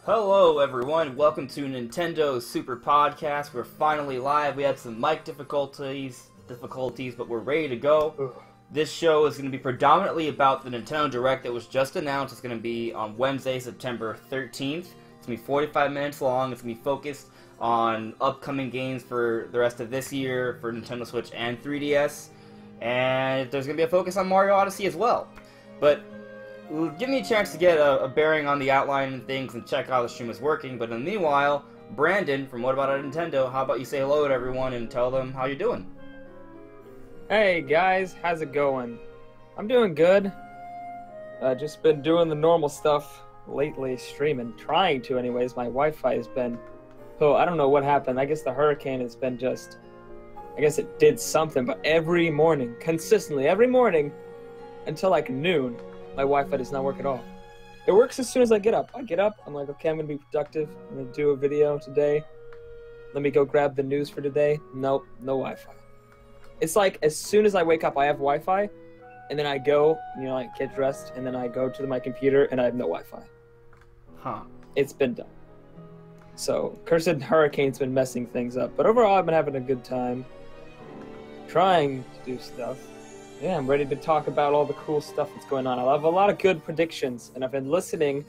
Hello everyone, welcome to Nintendo's Super Podcast. We're finally live. We had some mic difficulties, but we're ready to go. This show is going to be predominantly about the Nintendo Direct that was just announced. It's going to be on Wednesday, September 13th. It's going to be 45 minutes long. It's going to be focused on upcoming games for the rest of this year for Nintendo Switch and 3DS. And there's going to be a focus on Mario Odyssey as well. But give me a chance to get a bearing on the outline and things and check how the stream is working. But in the meanwhile, Brandon from WhataboutNintendo, how about you say hello to everyone and tell them how you're doing? Hey guys, how's it going? I'm doing good. Just been doing the normal stuff lately, streaming. Trying to anyways. My Wi-Fi has been... Oh, I don't know what happened. I guess the hurricane has been just... I guess it did something, but every morning, consistently, every morning, until like noon, my Wi-Fi does not work at all. It works as soon as I get up. I'm like, okay, I'm going to be productive. I'm going to do a video today. Let me go grab the news for today. Nope, no Wi-Fi. It's like as soon as I wake up, I have Wi-Fi, and then I go, like get dressed, and then I go to my computer, and I have no Wi-Fi. Huh. It's been done. So, cursed hurricane's been messing things up. But overall, I've been having a good time. Trying to do stuff. Yeah, I'm ready to talk about all the cool stuff that's going on. I have a lot of good predictions, and I've been listening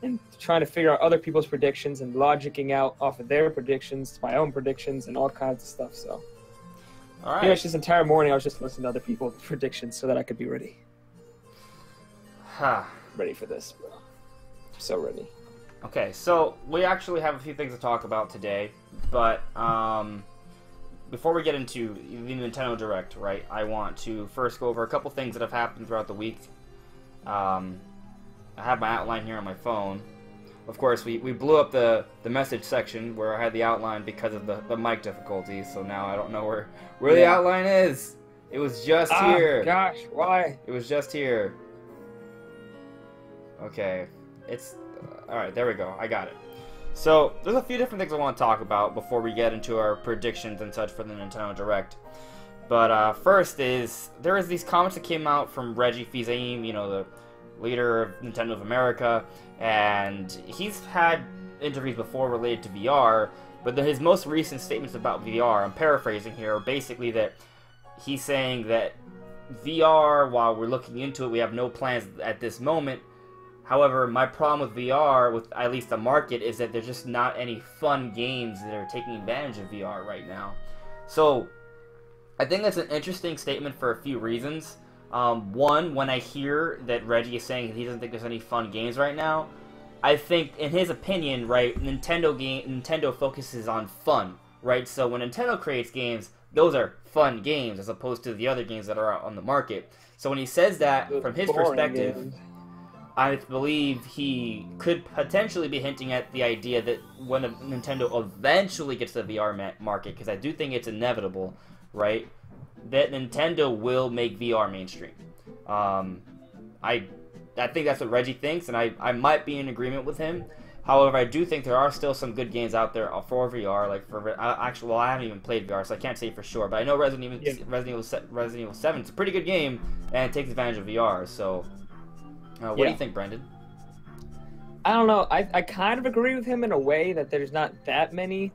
and trying to figure out other people's predictions and logicking out off of their predictions, my own predictions, and all kinds of stuff. So, all right. This entire morning I was just listening to other people's predictions so that I could be ready. Ready for this, bro. I'm so ready. Okay, so we actually have a few things to talk about today, but before we get into the Nintendo Direct, right, I want to first go over a couple things that have happened throughout the week. I have my outline here on my phone. Of course, we blew up the message section where I had the outline because of the mic difficulties, so now I don't know where the outline is. It was just here. Gosh, why? It was just here. Okay, it's... Alright, there we go. I got it. So, there's a few different things I want to talk about before we get into our predictions and such for the Nintendo Direct. But first is, there is these comments that came out from Reggie, the leader of Nintendo of America, and he's had interviews before related to VR, but his most recent statements about VR, I'm paraphrasing here, are basically that he's saying that VR, while we're looking into it, we have no plans at this moment. However, my problem with VR, with at least the market, is that there's just not any fun games that are taking advantage of VR right now. So, I think that's an interesting statement for a few reasons. One, when I hear that Reggie is saying he doesn't think there's any fun games right now, I think, in his opinion, right, Nintendo focuses on fun, right? So when Nintendo creates games, those are fun games as opposed to the other games that are out on the market. So when he says that, from his perspective... Games. I believe he could potentially be hinting at the idea that when Nintendo eventually gets to the VR market, because I do think it's inevitable, right, that Nintendo will make VR mainstream. I think that's what Reggie thinks, and I might be in agreement with him. However, I do think there are still some good games out there for VR. Like I haven't even played VR, so I can't say for sure. But I know Resident Evil 7 is a pretty good game, and it takes advantage of VR. So. What do you think, Brandon? I don't know. I kind of agree with him in a way that there's not that many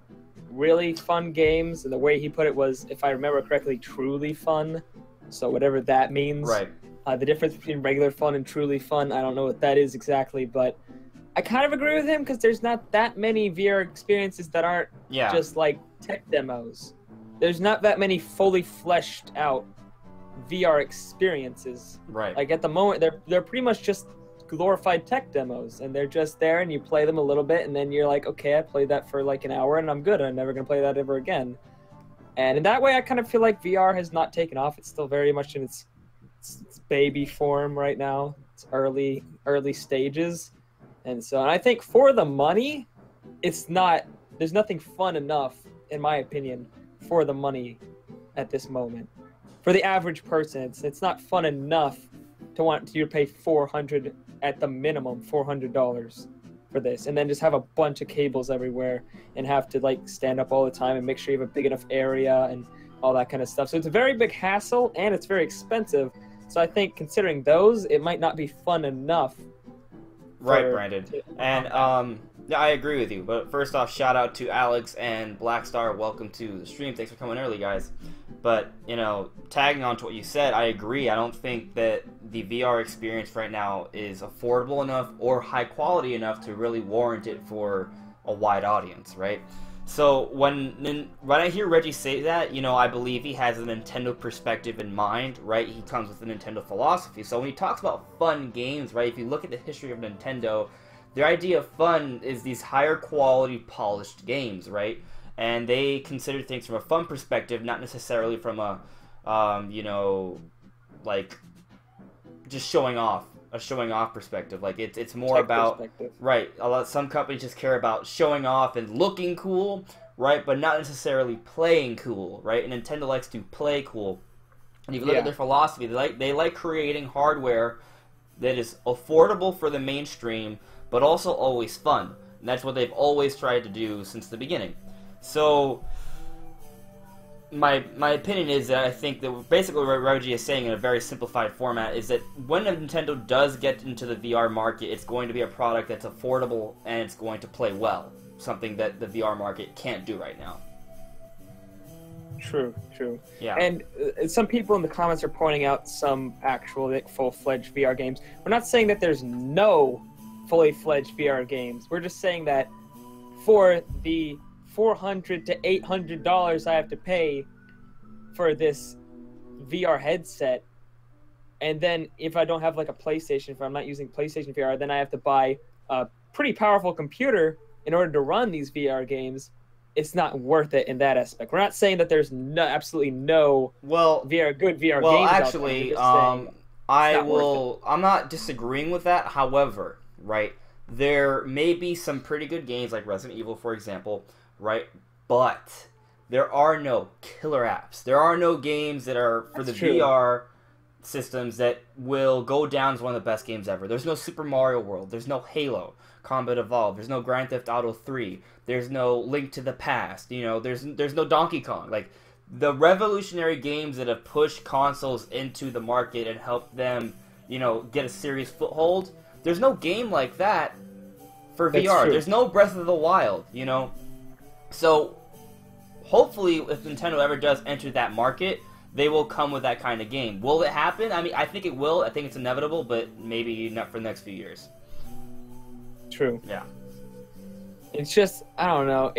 really fun games. And the way he put it was, if I remember correctly, truly fun. So whatever that means. Right. The difference between regular fun and truly fun, I don't know what that is exactly. But I kind of agree with him because there's not that many VR experiences that aren't just like tech demos. There's not that many fully fleshed out VR experiences. Right. Like at the moment, they're pretty much just glorified tech demos, and they're just there, and you play them a little bit, and then you're like, okay, I played that for like an hour, and I'm good. I'm never gonna play that ever again. And in that way, I kind of feel like VR has not taken off. It's still very much in its baby form right now. It's early stages, and I think for the money, it's not. There's nothing fun enough, in my opinion, for the money at this moment. For the average person, it's not fun enough to want you to pay $400 at the minimum, $400 for this, and then just have a bunch of cables everywhere and have to like stand up all the time and make sure you have a big enough area and all that kind of stuff. So it's a very big hassle and it's very expensive. So I think considering those, it might not be fun enough Right, Brandon. And yeah, I agree with you. But first off, shout out to Alex and Blackstar. Welcome to the stream. Thanks for coming early, guys. But, you know, tagging on to what you said, I agree. I don't think that the VR experience right now is affordable enough or high quality enough to really warrant it for a wide audience, right? So when I hear Reggie say that, you know, I believe he has a Nintendo perspective in mind, right? He comes with a Nintendo philosophy. So when he talks about fun games, right, if you look at the history of Nintendo, their idea of fun is these higher quality polished games, right? And they consider things from a fun perspective, not necessarily from a, you know, like just showing off. A showing off perspective. Like it's more Tech about right. Some companies just care about showing off and looking cool, right? But not necessarily playing cool, right? And Nintendo likes to play cool. And if you look at their philosophy, they like creating hardware that is affordable for the mainstream, but also always fun. And that's what they've always tried to do since the beginning. So my opinion is that I think that basically what Reggie is saying in a very simplified format is that when Nintendo does get into the VR market, it's going to be a product that's affordable and it's going to play well. Something that the VR market can't do right now. True. Yeah. And some people in the comments are pointing out some actual like, full-fledged VR games. We're not saying that there's no fully fledged VR games. We're just saying that for the $400 to $800 I have to pay for this VR headset, and then if I don't have like a PlayStation, if I'm not using PlayStation VR, then I have to buy a pretty powerful computer in order to run these VR games. It's not worth it in that aspect. We're not saying that there's absolutely no good VR games. Well, actually, I'm not disagreeing with that. However, right, there may be some pretty good games like Resident Evil, for example, right? But there are no killer apps. There are no games that are for VR systems that will go down as one of the best games ever. There's no Super Mario World. There's no Halo Combat Evolved. There's no Grand Theft Auto 3. There's no Link to the Past. You know, there's no Donkey Kong. Like, the revolutionary games that have pushed consoles into the market and helped them, you know, get a serious foothold, there's no game like that for VR. There's no Breath of the Wild, you know? So, hopefully, if Nintendo ever does enter that market, they will come with that kind of game. Will it happen? I mean, I think it will. I think it's inevitable, but maybe not for the next few years. True. Yeah. It's just, I don't know.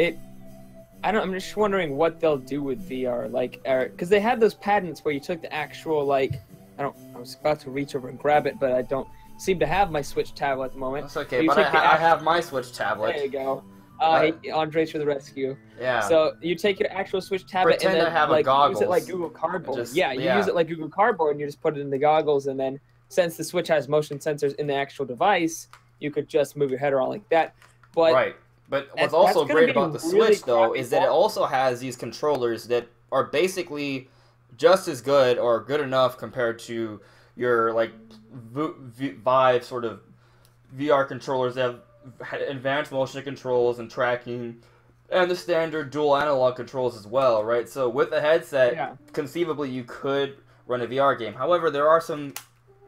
I'm just wondering what they'll do with VR. Like, because they had those patents where you took the actual, like, I was about to reach over and grab it, but I don't seem to have my Switch tablet at the moment. That's okay, but I have my Switch tablet. There you go. Andres for the rescue. Yeah. So you take your actual Switch tablet Pretend and then I have like goggles. use it like Google Cardboard. Just, you use it like Google Cardboard and you just put it in the goggles, and then since the Switch has motion sensors in the actual device, you could just move your head around like that. But right. But what's also great about the Switch, though, is that it also has these controllers that are basically just as good or good enough compared to your like Vive sort of VR controllers that have advanced motion controls and tracking, and the standard dual analog controls as well, right? So with a headset, conceivably you could run a VR game. However, there are some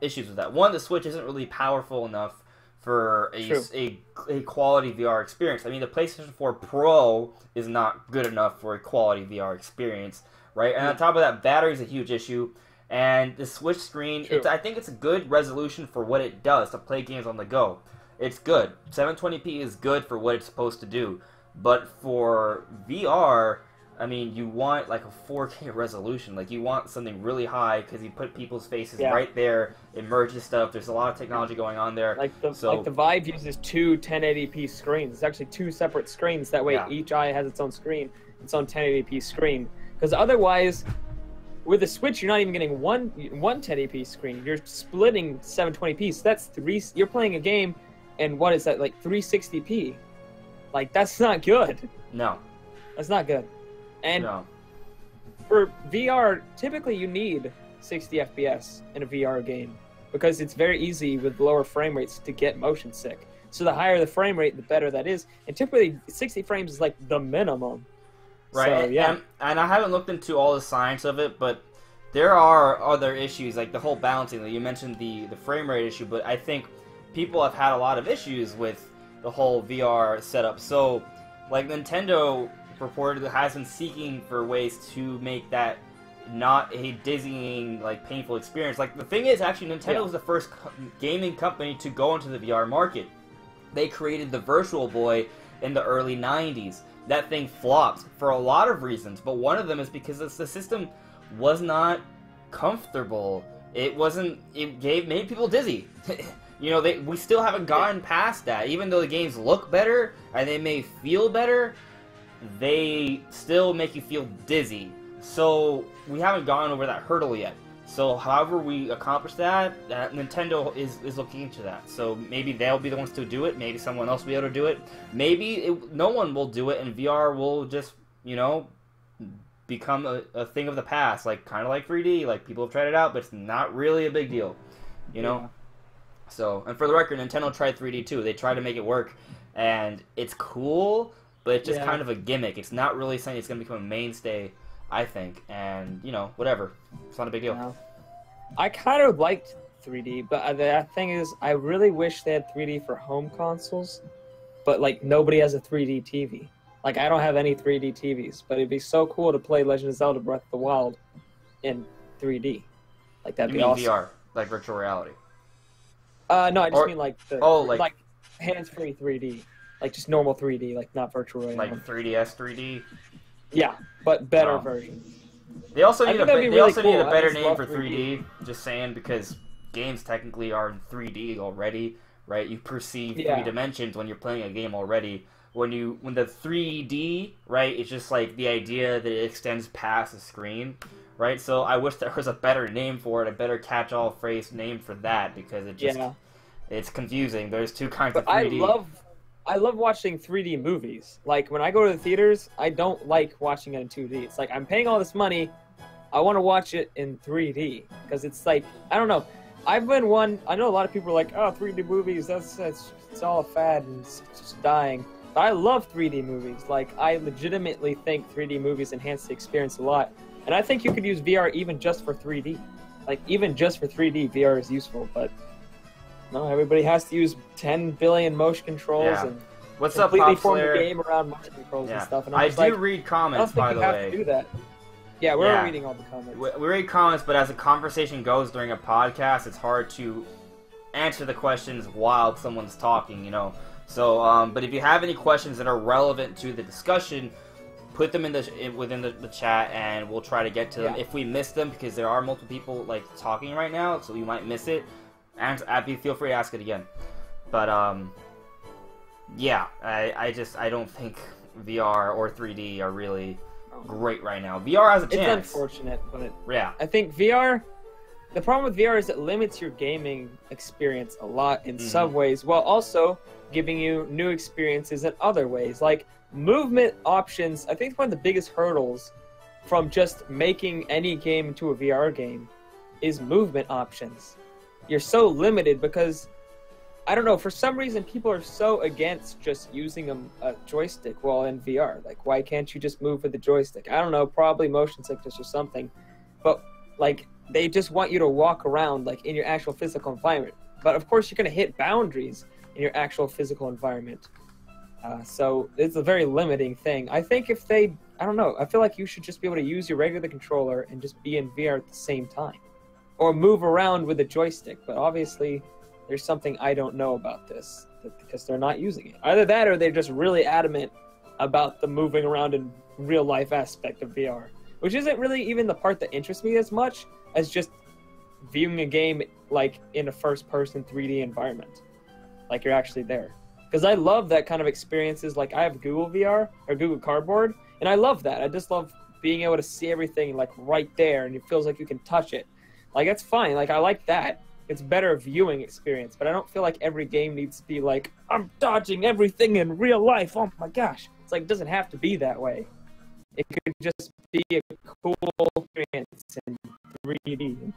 issues with that. One, the Switch isn't really powerful enough for a quality VR experience. I mean, the PlayStation 4 Pro is not good enough for a quality VR experience, right? And on top of that, battery is a huge issue. And the Switch screen, I think it's a good resolution for what it does, to play games on the go. It's good. 720p is good for what it's supposed to do. But for VR, I mean, you want like a 4K resolution. Like, you want something really high because you put people's faces right there. It merges stuff. There's a lot of technology going on there. Like the Vive uses two 1080p screens. It's actually two separate screens. That way each eye has its own screen, its own 1080p screen. Because otherwise, with the Switch, you're not even getting one 1080p screen. You're splitting 720p. So that's you're playing a game, and what is that, like 360p? Like, that's not good. No. That's not good. And for VR, typically you need 60 FPS in a VR game because it's very easy with lower frame rates to get motion sick. So the higher the frame rate, the better that is. And typically 60 frames is like the minimum. Right. So, and I haven't looked into all the science of it, but there are other issues, like the whole balancing. You mentioned the frame rate issue, but I think people have had a lot of issues with the whole VR setup. So, like, Nintendo reportedly has been seeking for ways to make that not a dizzying, like, painful experience. Like, the thing is, actually, Nintendo was the first gaming company to go into the VR market. They created the Virtual Boy in the early 90s. That thing flopped for a lot of reasons, but one of them is because the system was not comfortable. It made people dizzy. You know, we still haven't gotten past that. Even though the games look better and they may feel better, they still make you feel dizzy. So we haven't gone over that hurdle yet. So however we accomplish that, Nintendo is looking into that. So maybe they'll be the ones to do it. Maybe someone else will be able to do it. Maybe no one will do it, and VR will just, you know, become a thing of the past. Like, kind of like 3D. Like, people have tried it out, but it's not really a big deal. You know? Yeah. So, and for the record, Nintendo tried 3D too. They tried to make it work, and it's cool, but it's just kind of a gimmick. It's not really something that's going to become a mainstay, I think. And, you know, whatever. It's not a big deal. No. I kind of liked 3D, but the thing is, I really wish they had 3D for home consoles, but, like, nobody has a 3D TV. Like, I don't have any 3D TVs, but it'd be so cool to play Legend of Zelda Breath of the Wild in 3D. Like, that'd be awesome. VR, like virtual reality. No, I just mean like like hands-free 3D, like just normal 3D, like not virtual reality. Like 3DS 3D. Yeah, but better version. They also need a better name for 3D. Just saying, because games technically are in 3D already, right? You perceive 3 dimensions when you're playing a game already. When the 3D, right, it's just like the idea that it extends past the screen. Right, so I wish there was a better name for it, a better catch-all phrase name for that, because it just it's confusing. There's two kinds of 3D. I love watching 3D movies. Like, when I go to the theaters, I don't like watching it in 2D. It's like, I'm paying all this money, I want to watch it in 3D, because it's like, I don't know. I know a lot of people are like, oh, 3D movies, it's all a fad and it's just dying. But I love 3D movies. Like, I legitimately think 3D movies enhance the experience a lot. And I think you could use VR even just for 3D. Like, even just for 3D, VR is useful, but no, everybody has to use 10 billion motion controls and completely form the game around motion controls and stuff. And I do read comments, by the way. I don't think you have to do that. Yeah, we're reading all the comments. We read comments, but as a conversation goes during a podcast, it's hard to answer the questions while someone's talking, you know. So, but if you have any questions that are relevant to the discussion, put them within the chat, and we'll try to get to them. If we miss them, because there are multiple people like talking right now, so you might miss it, and feel free to ask it again. But yeah, I don't think VR or 3D are really great right now. VR has a chance. It's unfortunate, but yeah, I think VR. The problem with VR is it limits your gaming experience a lot in some ways, while also giving you new experiences in other ways, like movement options. I think one of the biggest hurdles from just making any game into a VR game is movement options. You're so limited because, I don't know, for some reason people are so against just using a joystick while in VR. Like, why can't you just move with the joystick? I don't know, probably motion sickness or something. But, like, they just want you to walk around, like, in your actual physical environment. But, of course, you're going to hit boundaries in your actual physical environment. So it's a very limiting thing. I think I don't know, I feel like you should just be able to use your regular controller and just be in VR at the same time. Or move around with a joystick. But obviously, there's something I don't know about this, because they're not using it. Either that, or they're just really adamant about the moving around in real life aspect of VR. Which isn't really even the part that interests me as much as just viewing a game like in a first-person 3D environment. Like you're actually there. Because I love that kind of experiences. Like, I have Google VR, or Google Cardboard, and I love that. I just love being able to see everything, like, right there, and it feels like you can touch it. Like, that's fine. Like, I like that. It's better viewing experience, but I don't feel like every game needs to be like, I'm dodging everything in real life. Oh my gosh. It's like, it doesn't have to be that way. It could just be a cool experience in 3D and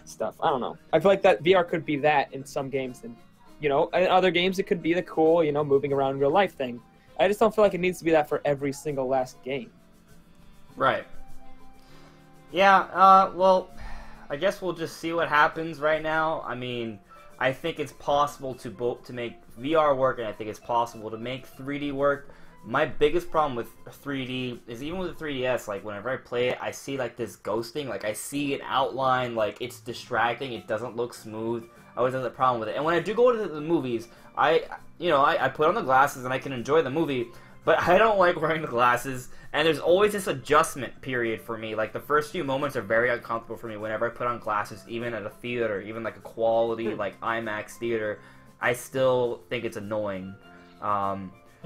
stuff. I don't know. I feel like that VR could be that in some games, and, you know, in other games it could be the cool, you know, moving around in real life thing. I just don't feel like it needs to be that for every single last game. Right. Yeah, well, I guess we'll just see what happens right now. I mean, I think it's possible to make VR work, and I think it's possible to make 3D work. My biggest problem with 3D is even with the 3DS, like whenever I play it, I see like this ghosting, like I see an outline, like it's distracting, it doesn't look smooth. I always have that problem with it. And when I do go to the movies, I put on the glasses and I can enjoy the movie, but I don't like wearing the glasses, and there's always this adjustment period for me. Like the first few moments are very uncomfortable for me whenever I put on glasses, even at a theater, even like a quality like IMAX theater. I still think it's annoying.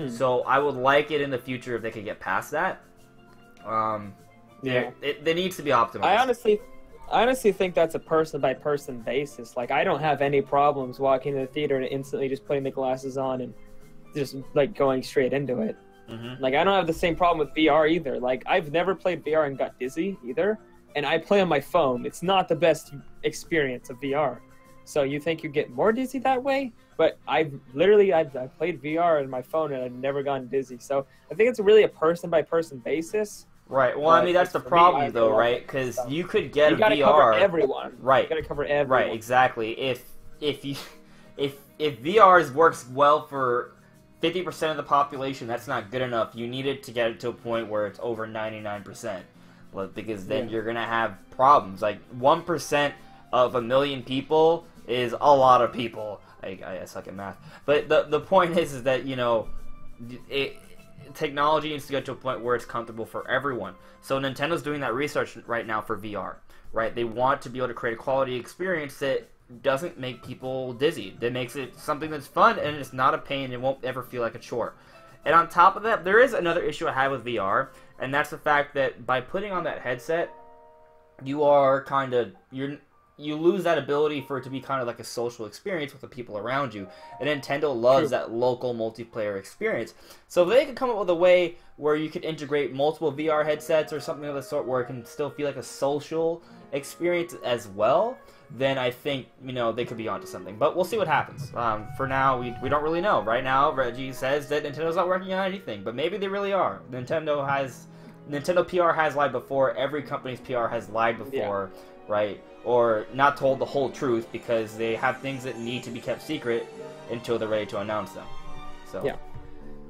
So I would like it in the future if they could get past that. It needs to be optimized. I honestly think that's a person-by-person basis. Like, I don't have any problems walking to the theater and instantly just putting the glasses on and just, like, going straight into it. Like, I don't have the same problem with VR either. Like, I've never played VR and got dizzy either, and I play on my phone. It's not the best experience of VR. So you think you get more dizzy that way? But I've played VR on my phone and I've never gotten dizzy. So I think it's really a person-by-person basis. Right. Well, I mean, that's the problem, though, right? Because you could get a VR. You gotta cover everyone. Right. You gotta cover everyone. Right. Exactly. If VR works well for 50% of the population, that's not good enough. You need it to get it to a point where it's over 99%, because then you're gonna have problems. Like 1% of a million people is a lot of people. I suck at math, but the point is that technology needs to get to a point where it's comfortable for everyone. So Nintendo's doing that research right now for VR, right? They want to be able to create a quality experience that doesn't make people dizzy, that makes it something that's fun and it's not a pain, it won't ever feel like a chore. And on top of that, there is another issue I have with VR, and that's the fact that by putting on that headset, you lose that ability for it to be kind of like a social experience with the people around you. And Nintendo loves that local multiplayer experience. So if they could come up with a way where you could integrate multiple VR headsets or something of the sort where it can still feel like a social experience as well, then I think, they could be onto something. But we'll see what happens. For now, we don't really know. Right now, Reggie says that Nintendo's not working on anything, but maybe they really are. Nintendo PR has lied before. Every company's PR has lied before, right? Or not told the whole truth because they have things that need to be kept secret until they're ready to announce them. So yeah,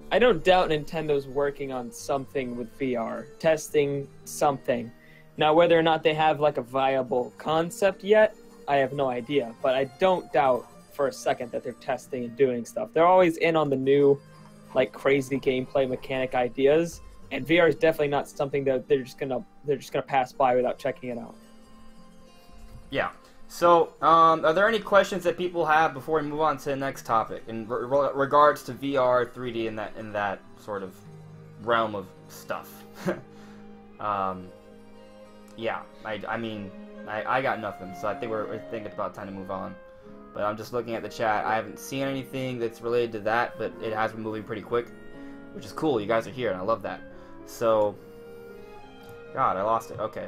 I don't doubt Nintendo's working on something with VR, testing something. Now, whether or not they have like a viable concept yet, I have no idea. But I don't doubt for a second that they're testing and doing stuff. They're always in on the new, like crazy gameplay mechanic ideas, and VR is definitely not something that they're just gonna pass by without checking it out. Yeah. So, are there any questions that people have before we move on to the next topic in regards to VR, 3D, and that sort of realm of stuff? Yeah. I got nothing, so I think we're thinking it's about time to move on. But I'm just looking at the chat. I haven't seen anything that's related to that, but it has been moving pretty quick, which is cool. You guys are here, and I love that. So, God, I lost it. Okay.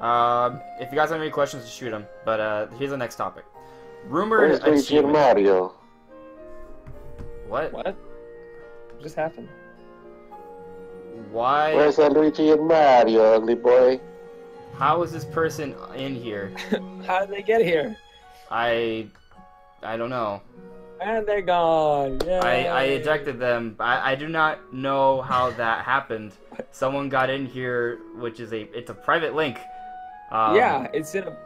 If you guys have any questions, just shoot them. But here's the next topic. Rumored achievement. Mario? What? What just happened? Why? Where's Luigi and Mario, ugly boy? How is this person in here? How did they get here? I don't know. And they're gone. Yay. I ejected them. I do not know how that happened. Someone got in here, which is it's a private link. Yeah, it's in a.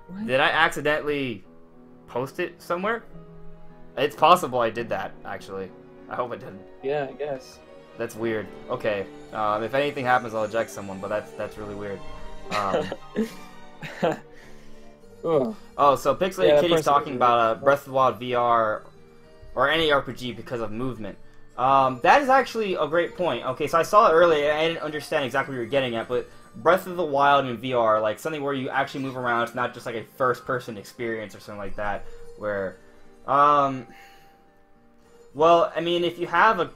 What? Did I accidentally post it somewhere? It's possible I did that, actually. I hope I didn't. Yeah, I guess. That's weird. Okay. If anything happens, I'll eject someone, but that's really weird. Oh, so Pixelated Kitty's talking about Breath of the Wild VR or any RPG because of movement. That is actually a great point. Okay, so I saw it earlier, and I didn't understand exactly what you were getting at, but Breath of the Wild in VR, like something where you actually move around, it's not just like a first-person experience or something like that, where, well, I mean, if you have a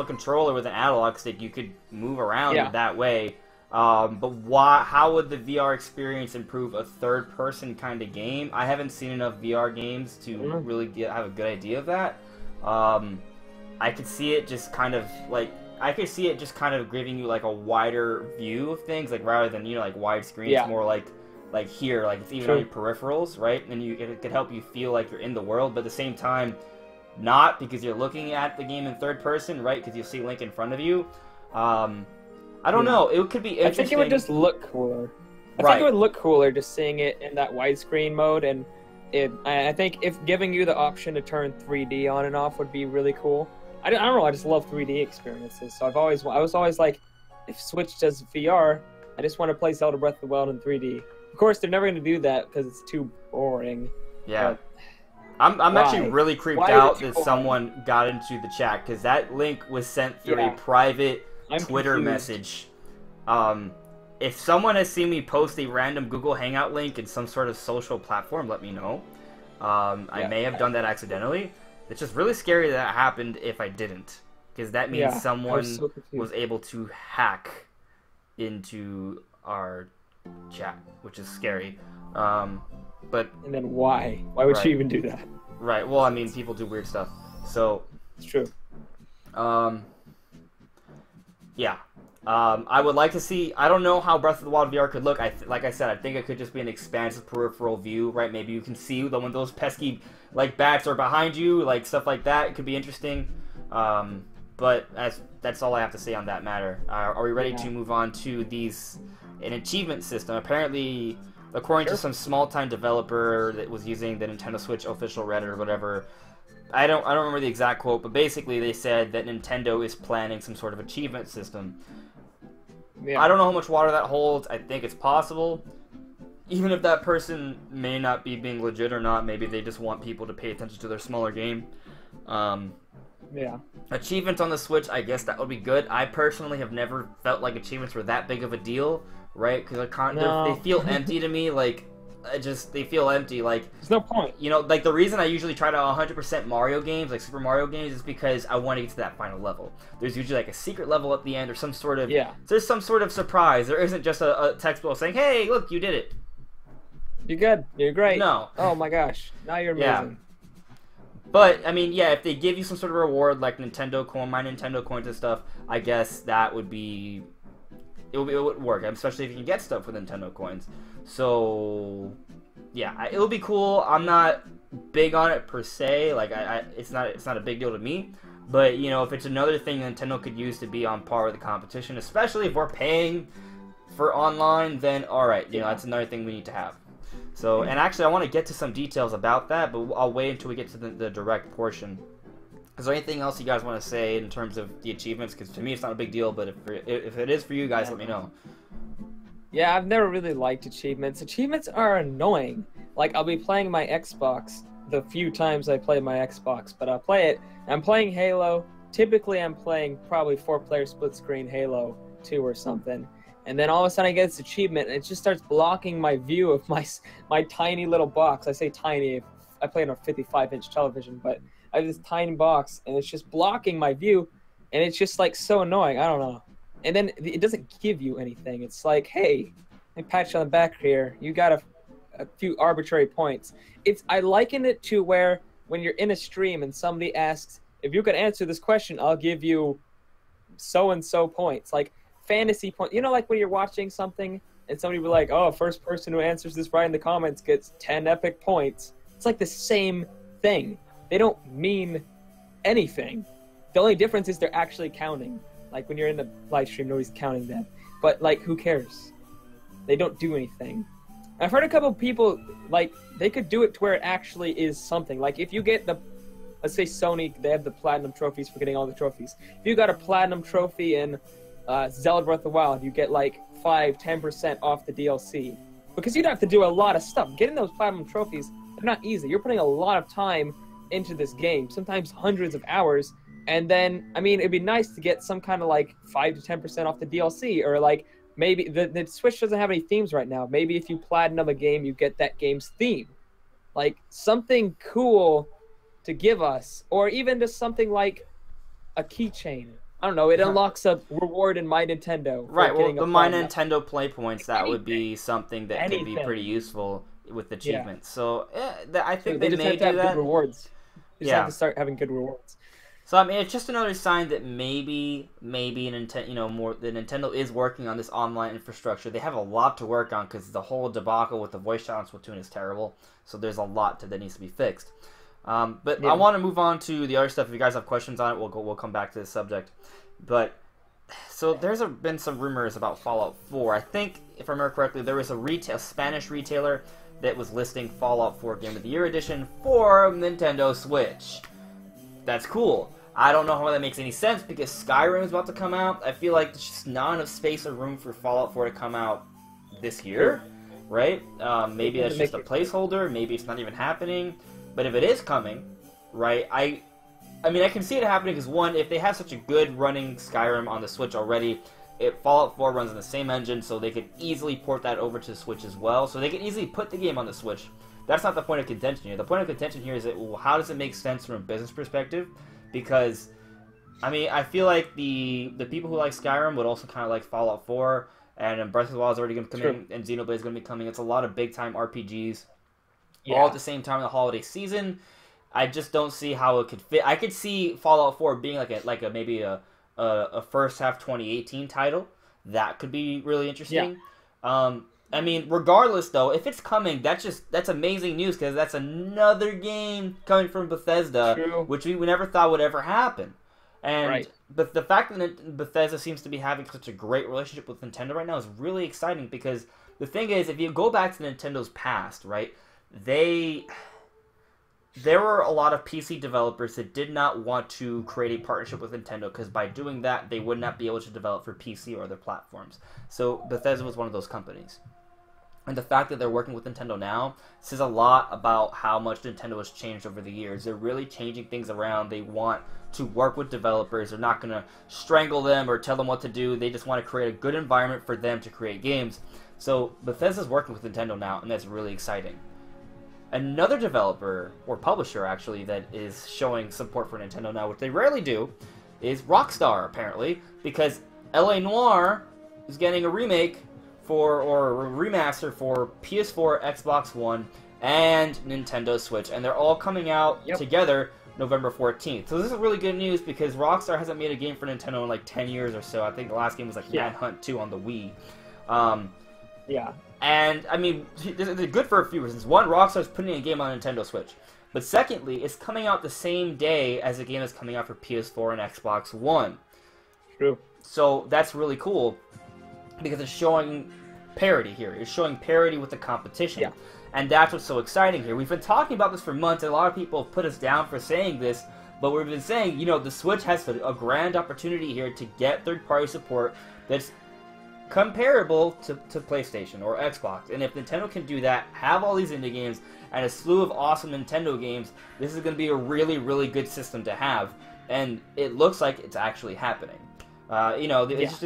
controller with an analog stick, you could move around that way. But how would the VR experience improve a third-person kind of game? I haven't seen enough VR games to really have a good idea of that. I could see it just kind of giving you like a wider view of things, like rather than like widescreen. It's more like like here, like it's even on your peripherals, right? And it could help you feel like you're in the world, but at the same time, not, because you're looking at the game in third person, right? Because you see Link in front of you. I don't know. It could be interesting. I think it would just look cooler. I Right. think it would look cooler just seeing it in that widescreen mode, and I think if giving you the option to turn 3D on and off would be really cool. I don't know. I just love 3D experiences, so I was always like, if Switch does VR, I just want to play Zelda Breath of the Wild in 3D. Of course, they're never going to do that because it's too boring. Yeah. But I'm actually really creeped out that boring? someone got into the chat, because that link was sent through Yeah. a private I'm Twitter confused. message. If someone has seen me post a random Google Hangout link in some sort of social platform, let me know. I may have done that accidentally. It's just really scary that happened if I didn't, because that means I someone was so confused. was able to hack into our chat, which is scary. But And then why? Why would Right. you even do that? right, well, I mean, people do weird stuff. So, It's true. yeah. I would like to see. I don't know how Breath of the Wild VR could look. Like I said, I think it could just be an expansive peripheral view, right? Maybe you can see when those pesky like bats are behind you, like stuff like that. It could be interesting. But that's all I have to say on that matter. Are we ready to move on to an achievement system? Apparently, according to some small-time developer that was using the Nintendo Switch official Reddit or whatever. I don't remember the exact quote, but basically they said that Nintendo is planning some sort of achievement system. Yeah. I don't know how much water that holds. I think it's possible. Even if that person may not be being legit or not, maybe they just want people to pay attention to their smaller game. Yeah. Achievements on the Switch, I guess that would be good. I personally have never felt like achievements were that big of a deal, right? Because they feel empty to me. Like, they feel empty. Like, There's no point. you know, like the reason I usually try to 100% Mario games, like Super Mario games, is because I want to get to that final level. There's usually like a secret level at the end, or some sort of there's some sort of surprise. There isn't just a textbook saying, "Hey, look, you did it." You're good. You're great. No. Oh my gosh. Now you're Yeah. amazing. But I mean, yeah, if they give you some sort of reward like Nintendo coin, my Nintendo coins and stuff, I guess that would be it would work, especially if you can get stuff with Nintendo coins. So yeah, it would be cool. I'm not big on it per se. Like it's not a big deal to me. But you know, if it's another thing Nintendo could use to be on par with the competition, especially if we're paying for online, then all right, you know, that's another thing we need to have. So, and actually, I want to get to some details about that, but I'll wait until we get to the direct portion. Is there anything else you guys want to say in terms of the achievements? Because to me, it's not a big deal, but if it is for you guys, let me know. Yeah, I've never really liked achievements. Achievements are annoying. Like, I'll be playing my Xbox the few times I play my Xbox, but I'll play it. I'm playing Halo. Typically, I'm playing probably 4-player split-screen Halo 2 or something. And then all of a sudden I get this achievement, and it just starts blocking my view of my tiny little box. I say tiny. I play on a 55-inch television, but I have this tiny box, and it's just blocking my view, and it's just like so annoying. I don't know. And then it doesn't give you anything. It's like, hey, I pat you on the back here. You got a few arbitrary points. I liken it to where when you're in a stream and somebody asks, if you could answer this question, I'll give you so-and-so points. Like, fantasy point, you know, like when you're watching something and somebody will be like, oh, first person who answers this right in the comments gets 10 epic points. It's like the same thing. They don't mean anything. The only difference is they're actually counting. Like when you're in the live stream, nobody's counting them. But like, who cares? They don't do anything. I've heard a couple of people, like, they could do it to where it actually is something. Like if you get let's say Sony, they have the platinum trophies for getting all the trophies. If you got a platinum trophy in Zelda Breath of the Wild, you get like 5-10% off the DLC. Because you'd have to do a lot of stuff. Getting those platinum trophies, they're not easy. You're putting a lot of time into this game, sometimes hundreds of hours. And then, I mean, it'd be nice to get some kind of like 5-10% off the DLC, or like maybe the Switch doesn't have any themes right now. Maybe if you platinum a game, you get that game's theme. Like something cool to give us, or even just something like a keychain. I don't know, it unlocks a reward in My Nintendo. Right, well, the My Nintendo Play Points, that would be something that could be pretty useful with achievements. So, I think they just may have to do have that. good rewards. You just Yeah. have to start having good rewards. So I mean, it's just another sign that maybe Nintendo, the Nintendo is working on this online infrastructure. They have a lot to work on because the whole debacle with the voice chat on Splatoon is terrible. So there's a lot that needs to be fixed. But I want to move on to the other stuff. If you guys have questions on it, we'll come back to this subject. But so there's been some rumors about Fallout 4. I think, if I remember correctly, there was a Spanish retailer that was listing Fallout 4 Game of the Year edition for Nintendo Switch. That's cool. I don't know how that makes any sense because Skyrim is about to come out. I feel like there's just not enough space or room for Fallout 4 to come out this year, right? Maybe that's just a placeholder. Maybe it's not even happening. But if it is coming, right, I mean, I can see it happening because, one, if they have such a good running Skyrim on the Switch already, Fallout 4 runs on the same engine, so they could easily port that over to the Switch as well. So they could easily put the game on the Switch. That's not the point of contention here. The point of contention here is that, well, how does it make sense from a business perspective? Because, I mean, I feel like the people who like Skyrim would also kind of like Fallout 4, and Breath of the Wild is already going to come in, and Xenoblade is going to be coming. It's a lot of big-time RPGs. Yeah. All at the same time in the holiday season. I just don't see how it could fit. I could see Fallout 4 being maybe a first half 2018 title. That could be really interesting. Yeah. I mean, regardless though, if it's coming, that's amazing news because that's another game coming from Bethesda, which we never thought would ever happen. And but the fact that Bethesda seems to be having such a great relationship with Nintendo right now is really exciting because the thing is, if you go back to Nintendo's past, right? There were a lot of PC developers that did not want to create a partnership with Nintendo because by doing that, they would not be able to develop for PC or other platforms. So Bethesda was one of those companies. And the fact that they're working with Nintendo now says a lot about how much Nintendo has changed over the years. They're really changing things around. They want to work with developers. They're not going to strangle them or tell them what to do. They just want to create a good environment for them to create games. So Bethesda's working with Nintendo now, and that's really exciting. Another developer, or publisher actually, that is showing support for Nintendo now, which they rarely do, is Rockstar, apparently, because L.A. Noire is getting a remake or a remaster for PS4, Xbox One, and Nintendo Switch, and they're all coming out together November 14th. So this is really good news because Rockstar hasn't made a game for Nintendo in like 10 years or so. I think the last game was like Manhunt 2 on the Wii. And, I mean, it's good for a few reasons. One, Rockstar's putting a game on Nintendo Switch. But secondly, it's coming out the same day as a game that's coming out for PS4 and Xbox One. True. So that's really cool because it's showing parity here. It's showing parity with the competition. Yeah. And that's what's so exciting here. We've been talking about this for months, and a lot of people have put us down for saying this, but we've been saying, you know, the Switch has a grand opportunity here to get third-party support that's comparable to PlayStation or Xbox. And if Nintendo can do that, have all these indie games, and a slew of awesome Nintendo games, this is going to be a really, really good system to have. And it looks like it's actually happening. You know, it's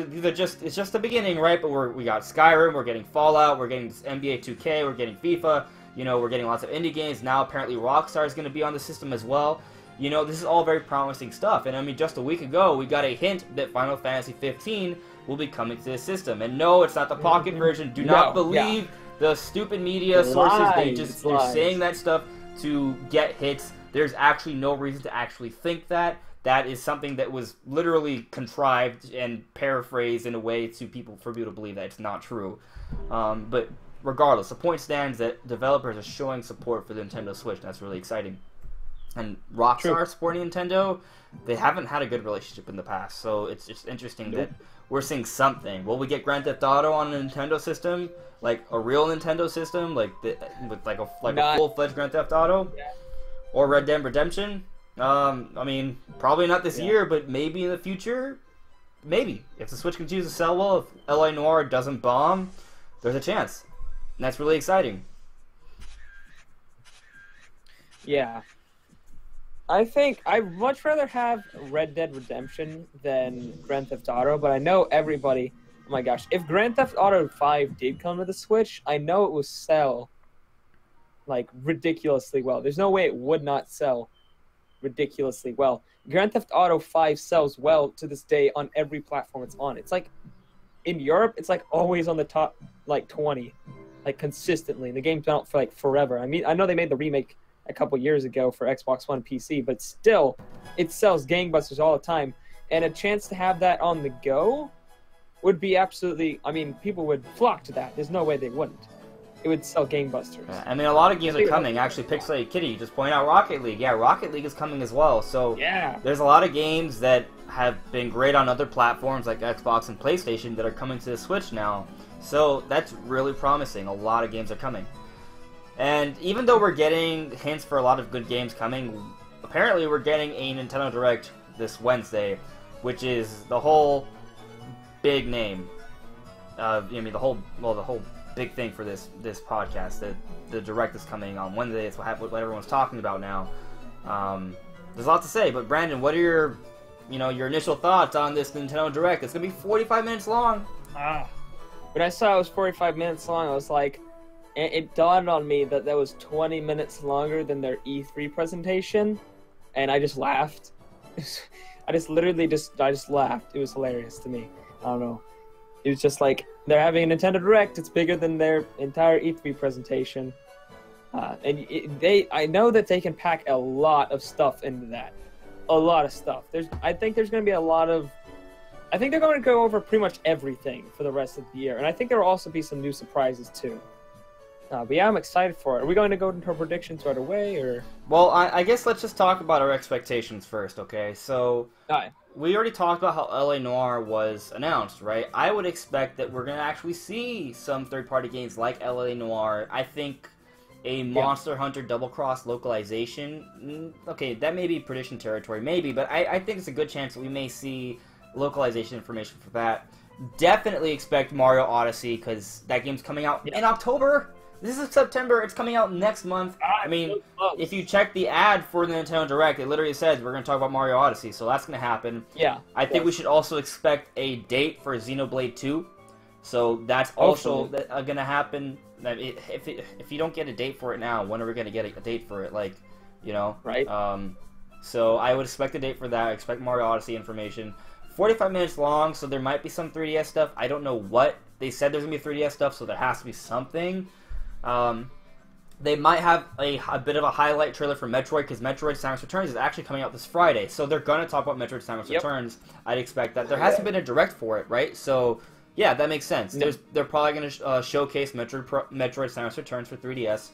just the beginning, right? But we got Skyrim, we're getting Fallout, we're getting NBA 2K, we're getting FIFA, you know, we're getting lots of indie games. Now apparently Rockstar is going to be on the system as well. You know, this is all very promising stuff. And I mean, just a week ago, we got a hint that Final Fantasy 15 will be coming to the system. And no, it's not the Pocket version. Do not believe the stupid media sources. They're saying that stuff to get hits. There's actually no reason to actually think that. That is something that was literally contrived and paraphrased in a way for people to believe that it's not true. But regardless, the point stands that developers are showing support for the Nintendo Switch, and that's really exciting. And Rockstar supporting Nintendo, they haven't had a good relationship in the past, so it's just interesting that we're seeing something. Will we get Grand Theft Auto on a Nintendo system, like a real Nintendo system, with a full-fledged Grand Theft Auto, or Red Dead Redemption? I mean, probably not this year, but maybe in the future. Maybe if the Switch continues to sell well, if L.A. Noire doesn't bomb, there's a chance, and that's really exciting. Yeah. I think I'd much rather have Red Dead Redemption than Grand Theft Auto, but I know everybody, oh my gosh, if Grand Theft Auto 5 did come to the Switch, I know it would sell, like, ridiculously well. There's no way it would not sell ridiculously well. Grand Theft Auto 5 sells well to this day on every platform it's on. It's like, in Europe, it's like always on the top, like, 20, like, consistently. The game's been out for, like, forever. I mean, I know they made the remake a couple years ago for Xbox One PC, but still, it sells gangbusters all the time. And a chance to have that on the go would be absolutely, I mean, people would flock to that. There's no way they wouldn't. It would sell gangbusters. Yeah, I mean, a lot of games are coming. Actually, Pixelated Kitty, you just point out Rocket League. Yeah, Rocket League is coming as well. So yeah, there's a lot of games that have been great on other platforms like Xbox and PlayStation that are coming to the Switch now. So that's really promising. A lot of games are coming. And even though we're getting hints for a lot of good games coming, apparently we're getting a Nintendo Direct this Wednesday, which is the whole big name. I mean, the whole big thing for this podcast. That the Direct is coming on Wednesday. It's what everyone's talking about now. There's a lot to say, but Brandon, what are your initial thoughts on this Nintendo Direct? It's gonna be 45 minutes long. When I saw it was 45 minutes long, I was like, it dawned on me that was 20 minutes longer than their E3 presentation, and I just laughed. I just laughed. It was hilarious to me. I don't know. It was just like, they're having a Nintendo Direct. It's bigger than their entire E3 presentation. I know that they can pack a lot of stuff into that. A lot of stuff. I think there's going to be I think they're going to go over pretty much everything for the rest of the year. And I think there will also be some new surprises too. But yeah, I'm excited for it. Are we going to go into our predictions right away, or? Well, I guess let's just talk about our expectations first, okay? So, we already talked about how LA Noire was announced, right? I would expect that we're going to actually see some third-party games like LA Noire. I think a Monster Hunter Double Cross localization, okay, that may be prediction territory, maybe, but I think it's a good chance that we may see localization information for that. Definitely expect Mario Odyssey, because that game's coming out in October. This is September. It's coming out next month. I mean, if you check the ad for the Nintendo Direct, it literally says we're going to talk about Mario Odyssey, so that's going to happen. Yeah. I think we should also expect a date for Xenoblade 2. So that's also going to happen. If you don't get a date for it now, when are we going to get a date for it? Like, Right. So I would expect a date for that. I expect Mario Odyssey information. 45 minutes long, so there might be some 3DS stuff. I don't know what. They said there's going to be 3DS stuff, so there has to be something. They might have a bit of a highlight trailer for Metroid, because Metroid Samus Returns is actually coming out this Friday, so they're going to talk about Metroid Samus Returns. I'd expect that. There hasn't been a Direct for it, right? So, yeah, that makes sense. They're probably going to showcase Metroid Samus Returns for 3DS.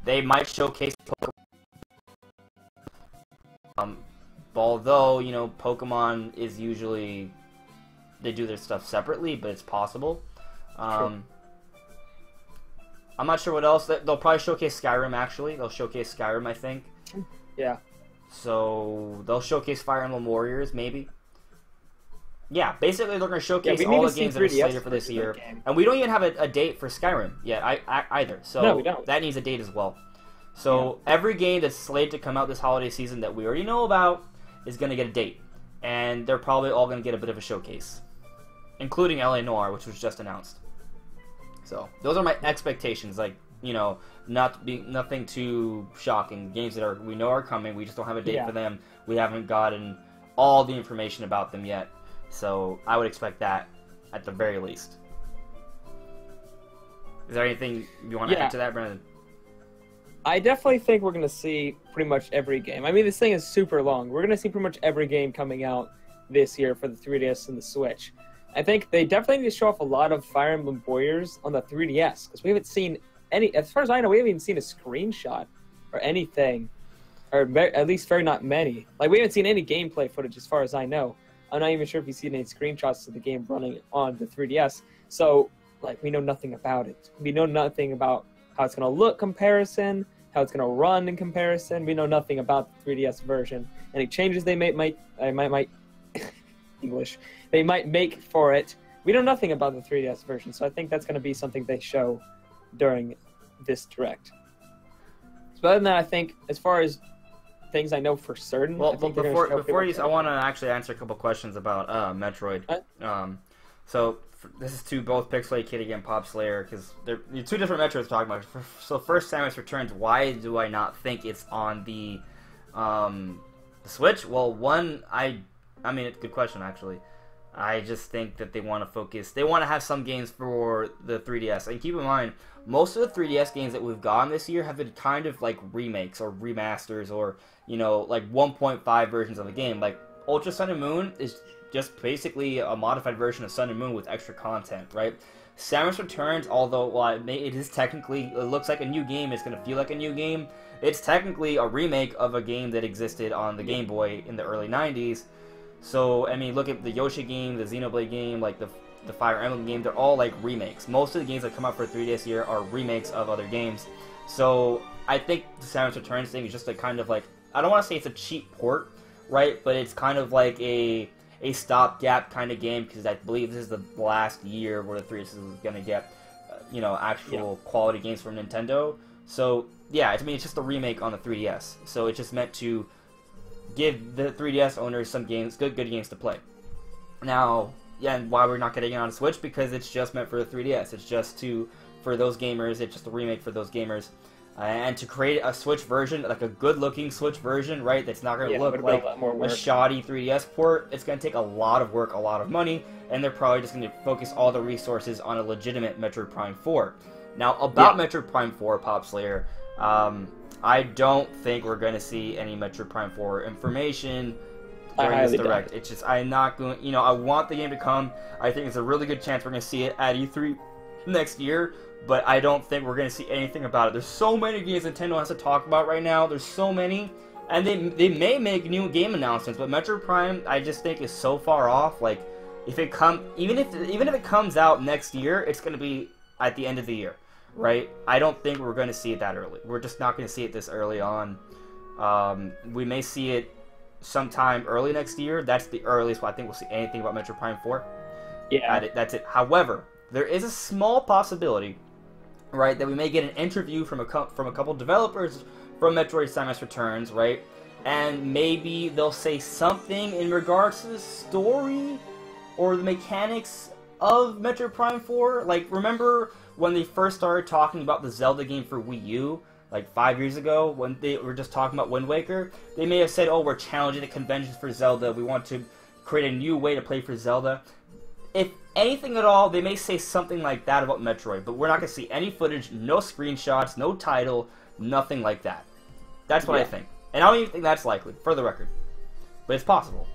They might showcase Pokemon. Although, Pokemon is usually... They do their stuff separately, but it's possible. I'm not sure what else. They'll probably showcase Skyrim, actually. They'll showcase Skyrim, I think. Yeah. So, they'll showcase Fire Emblem Warriors, maybe. Yeah, basically they're going to showcase all the games that are slated for this year. And we don't even have a date for Skyrim yet either. So, no, we don't. That needs a date as well. So, every game that's slated to come out this holiday season that we already know about is going to get a date. And they're probably all going to get a bit of a showcase. Including LA Noire, which was just announced. So, those are my expectations. Like, nothing too shocking. Games that we know are coming. We just don't have a date for them. We haven't gotten all the information about them yet. So, I would expect that at the very least. Is there anything you want to add to that, Brandon? I definitely think we're going to see pretty much every game. I mean, this thing is super long. We're going to see pretty much every game coming out this year for the 3DS and the Switch. I think they definitely need to show off a lot of Fire Emblem Warriors on the 3DS, because we haven't seen any, as far as I know, we haven't even seen a screenshot or anything, or at least very not many. Like, we haven't seen any gameplay footage as far as I know. I'm not even sure if you've seen any screenshots of the game running on the 3DS. So, like, we know nothing about it. We know nothing about how it's going to look comparison, how it's going to run in comparison. We know nothing about the 3DS version. Any changes they might English, they might make for it. We know nothing about the 3DS version, so I think that's going to be something they show during this Direct. So other than that, I think as far as things I know for certain, well, before you, I want to actually answer a couple questions about Metroid. So this is to both Pixelated Kitty and Pop Slayer, because they're two different Metroids we're talking about. So first, Samus Returns. Why do I not think it's on the Switch? Well, one, I mean, it's a good question, actually. I just think that they want to focus. They want to have some games for the 3DS. And keep in mind, most of the 3DS games that we've gotten this year have been kind of like remakes or remasters or, you know, like 1.5 versions of the game. Like Ultra Sun and Moon is just basically a modified version of Sun and Moon with extra content, right? Samus Returns, although while it is technically, it looks like a new game, it's going to feel like a new game, it's technically a remake of a game that existed on the Game Boy in the early 90s. So, I mean, look at the Yoshi game, the Xenoblade game, like the Fire Emblem game, they're all like remakes. Most of the games that come out for 3DS here are remakes of other games. So, I think the Samus Returns thing is just a kind of like, I don't want to say it's a cheap port, right? But it's kind of like a stopgap kind of game, because I believe this is the last year where the 3DS is going to get, you know, actual quality games from Nintendo. So, yeah, I mean, it's just a remake on the 3DS. So, it's just meant to give the 3DS owners some games, good games to play. Now, yeah, and why we're not getting it on Switch? Because it's just meant for the 3DS. It's just for those gamers. It's just a remake for those gamers. And to create a Switch version, like a good-looking Switch version, right, that's not going to look like a shoddy 3DS port, it's going to take a lot of work, a lot of money, and they're probably just going to focus all the resources on a legitimate Metroid Prime 4. Now, about Metroid Prime 4, Pop Slayer, I don't think we're going to see any Metroid Prime 4 information during this Direct. It's just, I'm not going, you know, I want the game to come. I think it's a really good chance we're going to see it at E3 next year, but I don't think we're going to see anything about it. There's so many games Nintendo has to talk about right now. There's so many, and they may make new game announcements, but Metroid Prime, I just think, is so far off. Like, if it even if it comes out next year, it's going to be at the end of the year. Right? I don't think we're going to see it that early. We're just not going to see it this early on. We may see it sometime early next year. That's the earliest I think we'll see anything about Metroid Prime 4. Yeah. That's it. However, there is a small possibility, right, that we may get an interview from a couple developers from Metroid Samus Returns, right? And maybe they'll say something in regards to the story or the mechanics of Metroid Prime 4. Like, remember when they first started talking about the Zelda game for Wii U, like 5 years ago, when they were just talking about Wind Waker? They may have said, oh, we're challenging the conventions for Zelda, we want to create a new way to play for Zelda. If anything at all, they may say something like that about Metroid, but we're not going to see any footage, no screenshots, no title, nothing like that. That's what I think. And I don't even think that's likely, for the record. But it's possible.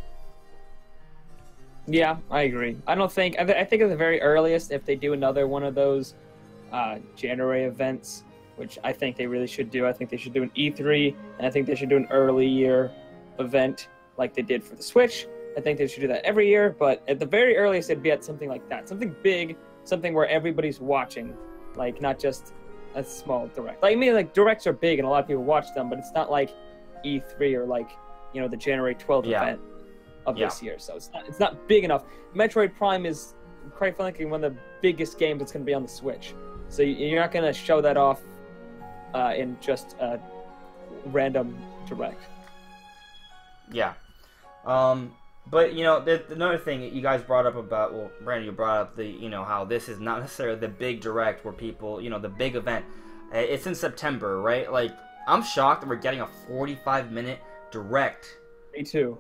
Yeah, I agree. I think at the very earliest, if they do another one of those January events, which I think they really should do, I think they should do an E3, and I think they should do an early year event like they did for the Switch. I think they should do that every year, but at the very earliest, it'd be at something like that. Something big, something where everybody's watching, like not just a small Direct. Like, I mean, like, Directs are big and a lot of people watch them, but it's not like E3 or like, you know, the January 12th event of this year. So it's not big enough. Metroid Prime is, quite frankly, one of the biggest games that's going to be on the Switch. So you're not going to show that off in just a random Direct. Yeah. But, you know, another thing you guys brought up about, well, Brandon, you brought up how this is not necessarily the big Direct where people, you know, the big event. It's in September, right? Like, I'm shocked that we're getting a 45-minute Direct. Me too.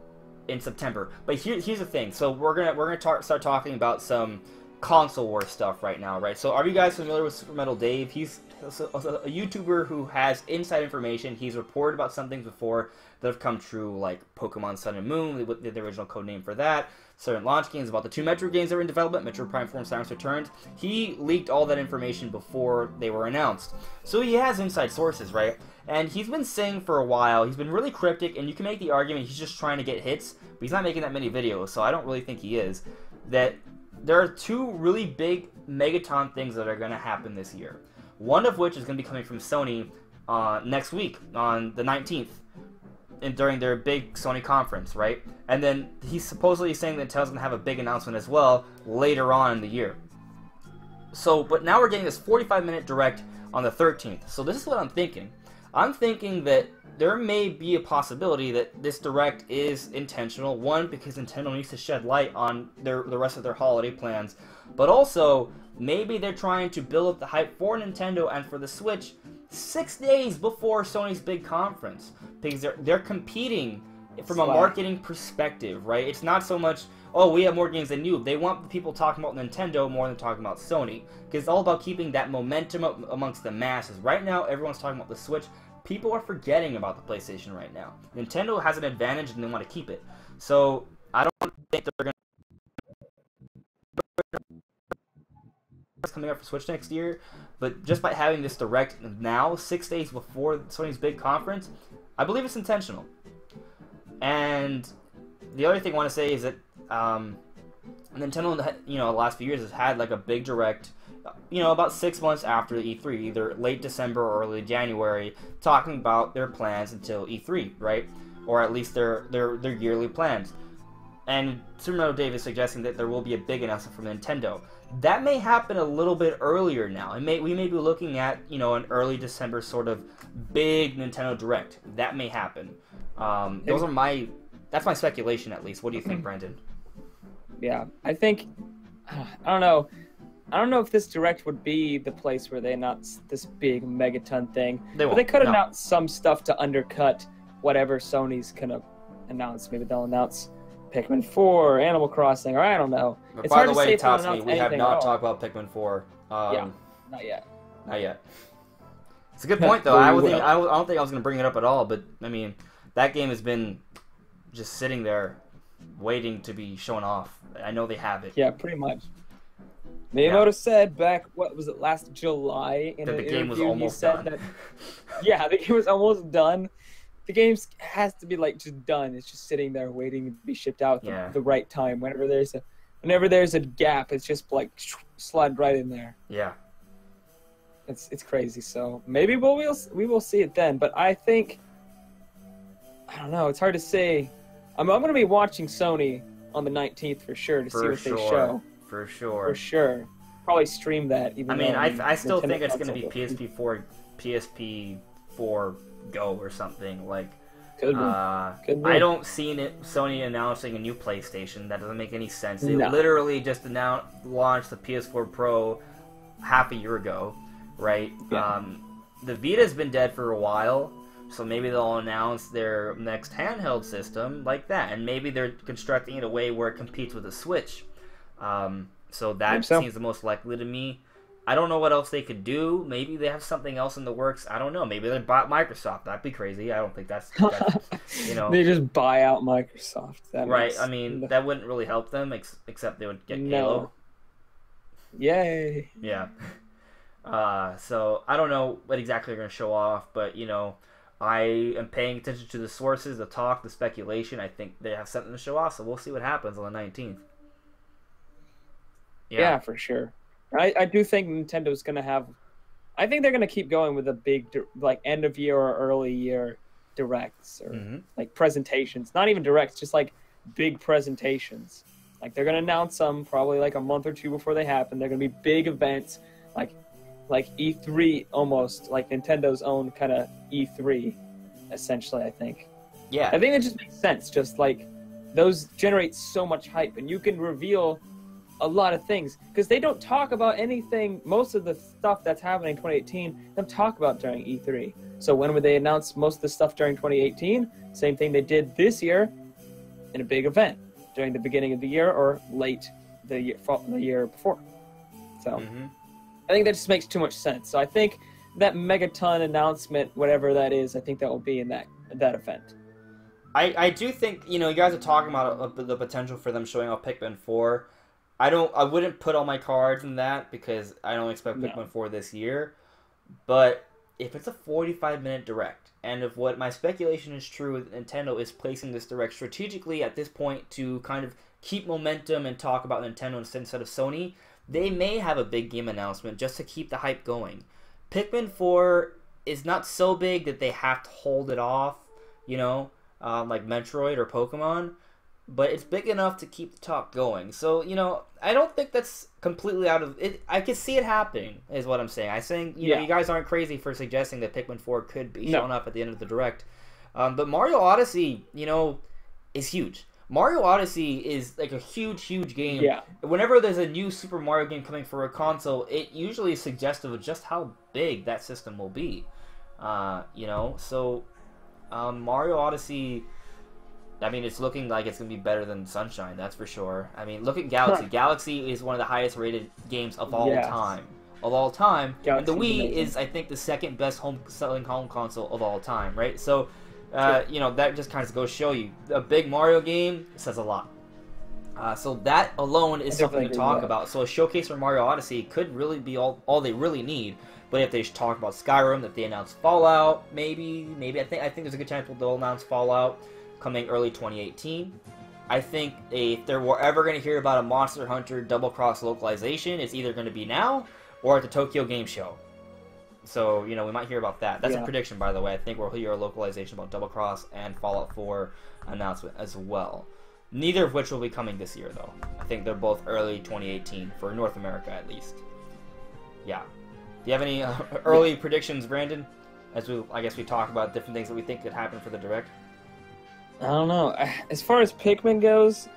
In September. But here's the thing. So we're gonna start talking about some console war stuff right now, right? So are you guys familiar with Super Metal Dave? He's a YouTuber who has inside information. He's reported about some things before that have come true, like Pokemon Sun and Moon, the original code name for that, certain launch games about the two Metroid games that were in development, Metroid Prime 4 and Samus Returns. He leaked all that information before they were announced. So he has inside sources, right? And he's been saying for a while, he's been really cryptic, and you can make the argument he's just trying to get hits, but he's not making that many videos, so I don't really think he is, that there are two really big Megaton things that are going to happen this year. One of which is going to be coming from Sony next week, on the 19th, and during their big Sony conference, right? And then he's supposedly saying that Nintendo's going to have a big announcement as well later on in the year. So, but now we're getting this 45-minute Direct on the 13th. So this is what I'm thinking. I'm thinking that there may be a possibility that this Direct is intentional. One, because Nintendo needs to shed light on the rest of their holiday plans. But also, maybe they're trying to build up the hype for Nintendo and for the Switch 6 days before Sony's big conference. Because they're competing from a marketing perspective, right? It's not so much, oh, we have more games than you. They want people talking about Nintendo more than talking about Sony, because it's all about keeping that momentum up amongst the masses. Right now, everyone's talking about the Switch. People are forgetting about the PlayStation right now. Nintendo has an advantage, and they want to keep it. So I don't think they're going to coming up for Switch next year, but just by having this direct now, 6 days before Sony's big conference, I believe it's intentional. And the other thing I want to say is that Nintendo, the last few years has had like a big direct, about 6 months after E3, either late December or early January, talking about their plans until E3, right? Or at least their yearly plans. And Superman Dave is suggesting that there will be a big announcement from Nintendo. That may happen a little bit earlier now. We may be looking at an early December sort of big Nintendo Direct. That may happen. That's my speculation at least. What do you think, Brandon? Yeah, I think I don't know. I don't know if this Direct would be the place where they announce this big megaton thing. But they could announce some stuff to undercut whatever Sony's gonna announce. Maybe they'll announce Pikmin 4, Animal Crossing, or I don't know. But by the way, Totsme, we have not talked about Pikmin 4. Yeah, not yet. Not yet. It's a good point, though. I don't think I was going to bring it up at all, but, I mean, that game has been just sitting there waiting to be shown off. I know they have it. Yeah, pretty much. Miyamoto said back, what was it, last July in that the game was almost done. Yeah, the game was almost done. The game has to be just done. It's just sitting there waiting to be shipped out at the right time. Whenever there's a gap, it's just slide right in there. Yeah, it's crazy. So maybe we will see it then. But I think I don't know. It's hard to say. I'm going to be watching Sony on the 19th for sure to see what they show. For sure. For sure. Probably stream that. I still think it's going to be PSP4 Go or something like. Could be. I don't see Sony announcing a new PlayStation. That doesn't make any sense. They literally just launched the PS4 Pro half a year ago, right? Yeah. The Vita's been dead for a while, so maybe they'll announce their next handheld system like that, and maybe they're constructing it a way where it competes with the Switch. So that seems the most likely to me. I don't know what else they could do. Maybe they have something else in the works. I don't know. Maybe they bought Microsoft. That'd be crazy. I don't think that's They just buy out Microsoft. Right. I mean, that wouldn't really help them, except they would get Halo. Yay. Yeah. So I don't know what exactly they're going to show off, but, I am paying attention to the sources, the talk, the speculation. I think they have something to show off, so we'll see what happens on the 19th. Yeah, for sure. I do think Nintendo's going to have... I think they're going to keep going with the big, end of year or early year directs or, presentations. Not even directs, just, big presentations. They're going to announce them probably, a month or two before they happen. They're going to be big events, like E3 almost, like Nintendo's own kind of E3, essentially, I think. Yeah. I think it just makes sense. Just, those generate so much hype, and you can reveal a lot of things because they don't talk about anything. Most of the stuff that's happening in 2018 they don't talk about during E3. So when would they announce most of the stuff during 2018? Same thing they did this year in a big event during the beginning of the year or late the year before. So I think that just makes too much sense. So I think that Megaton announcement, whatever that is, I think that will be in that event. I do think you guys are talking about the potential for them showing off Pikmin 4. I wouldn't put all my cards in that because I don't expect Pikmin 4 this year. But if it's a 45-minute direct, and if what my speculation is true, with Nintendo is placing this direct strategically at this point to kind of keep momentum and talk about Nintendo instead of Sony, they may have a big game announcement just to keep the hype going. Pikmin 4 is not so big that they have to hold it off, like Metroid or Pokemon. But it's big enough to keep the talk going. So, I don't think that's completely out of it. I can see it happening, is what I'm saying. I'm saying, you guys aren't crazy for suggesting that Pikmin 4 could be shown up at the end of the Direct. But Mario Odyssey, is huge. Mario Odyssey is like a huge, huge game. Yeah. Whenever there's a new Super Mario game coming for a console, it usually is suggestive of just how big that system will be. So Mario Odyssey... I mean, it's looking like it's going to be better than Sunshine, that's for sure. I mean, look at Galaxy. Galaxy is one of the highest rated games of all time. Of all time. And the Wii is, I think, the second best selling home console of all time, right? So, you know, that just kind of goes to show you. A big Mario game says a lot. So that alone is something to talk about. So a showcase for Mario Odyssey could really be all they really need. But if they talk about Skyrim, that they announce Fallout, maybe I think there's a good chance they'll announce Fallout coming early 2018. I think if we're ever going to hear about a Monster Hunter Double Cross localization, it's either going to be now or at the Tokyo Game Show. So, you know, we might hear about that. That's a prediction, by the way. I think we'll hear a localization about Double Cross and Fallout 4 announcement as well. Neither of which will be coming this year, though. I think they're both early 2018, for North America at least. Yeah. Do you have any early predictions, Brandon? I guess we talk about different things that we think could happen for the Direct. I don't know. As far as Pikmin goes,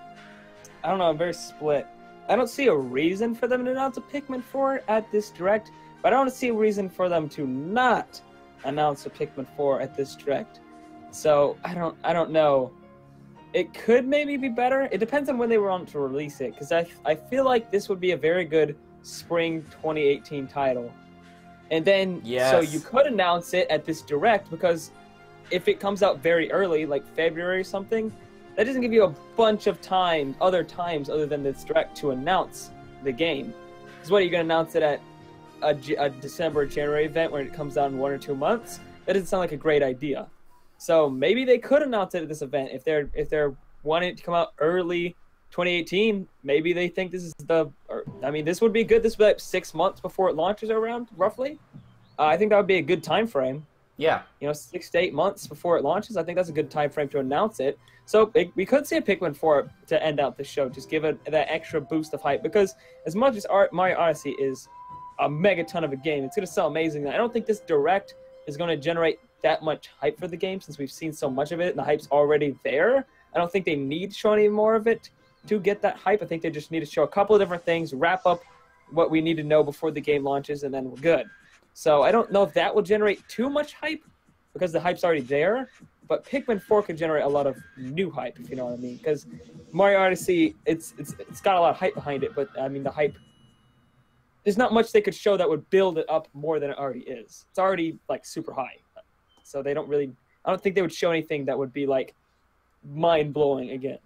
I don't know. I'm very split. I don't see a reason for them to announce a Pikmin 4 at this Direct, but I don't see a reason for them to not announce a Pikmin 4 at this Direct. So I don't know. It could maybe be better. It depends on when they want to release it, because I feel like this would be a very good spring 2018 title. And then, so you could announce it at this Direct, because if it comes out very early, like February or something, that doesn't give you a bunch of other times other than this Direct to announce the game. Because what, are you going to announce it at a December, January event where it comes out in 1 or 2 months? That doesn't sound like a great idea. So maybe they could announce it at this event if they're wanting it to come out early 2018. Maybe they think this is this would be good. This would be like 6 months before it launches around, roughly. I think that would be a good time frame. Yeah. 6 to 8 months before it launches. I think that's a good time frame to announce it. So we could see a Pikmin 4 to end out the show. Just give it that extra boost of hype. Because as much as Mario Odyssey is a megaton of a game, it's going to sell amazing. I don't think this Direct is going to generate that much hype for the game, since we've seen so much of it and the hype's already there. I don't think they need to show any more of it to get that hype. I think they just need to show a couple of different things, wrap up what we need to know before the game launches, and then we're good. So I don't know if that will generate too much hype, because the hype's already there, but Pikmin 4 could generate a lot of new hype, if you know what I mean. Because Mario Odyssey, it's got a lot of hype behind it, but I mean, the hype, there's not much they could show that would build it up more than it already is. It's already like super high. So I don't think they would show anything that would be like mind-blowing again.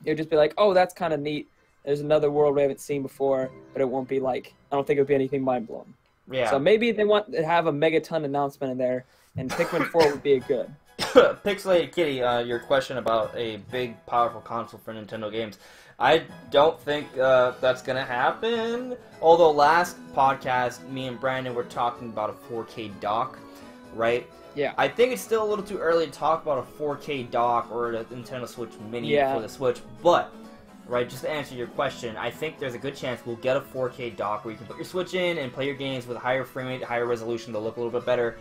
It would just be like, oh, that's kind of neat. There's another world we haven't seen before, but it won't be like, I don't think it would be anything mind-blowing. Yeah. So maybe they want to have a megaton announcement in there, and Pikmin 4 would be a good. Pixelated Kitty, your question about a big, powerful console for Nintendo games. I don't think that's going to happen. Although last podcast, me and Brandon were talking about a 4K dock, right? Yeah. I think it's still a little too early to talk about a 4K dock or a Nintendo Switch Mini for the Switch, but, right, just to answer your question, I think there's a good chance we'll get a 4K dock where you can put your Switch in and play your games with a higher frame rate, higher resolution. They'll look a little bit better,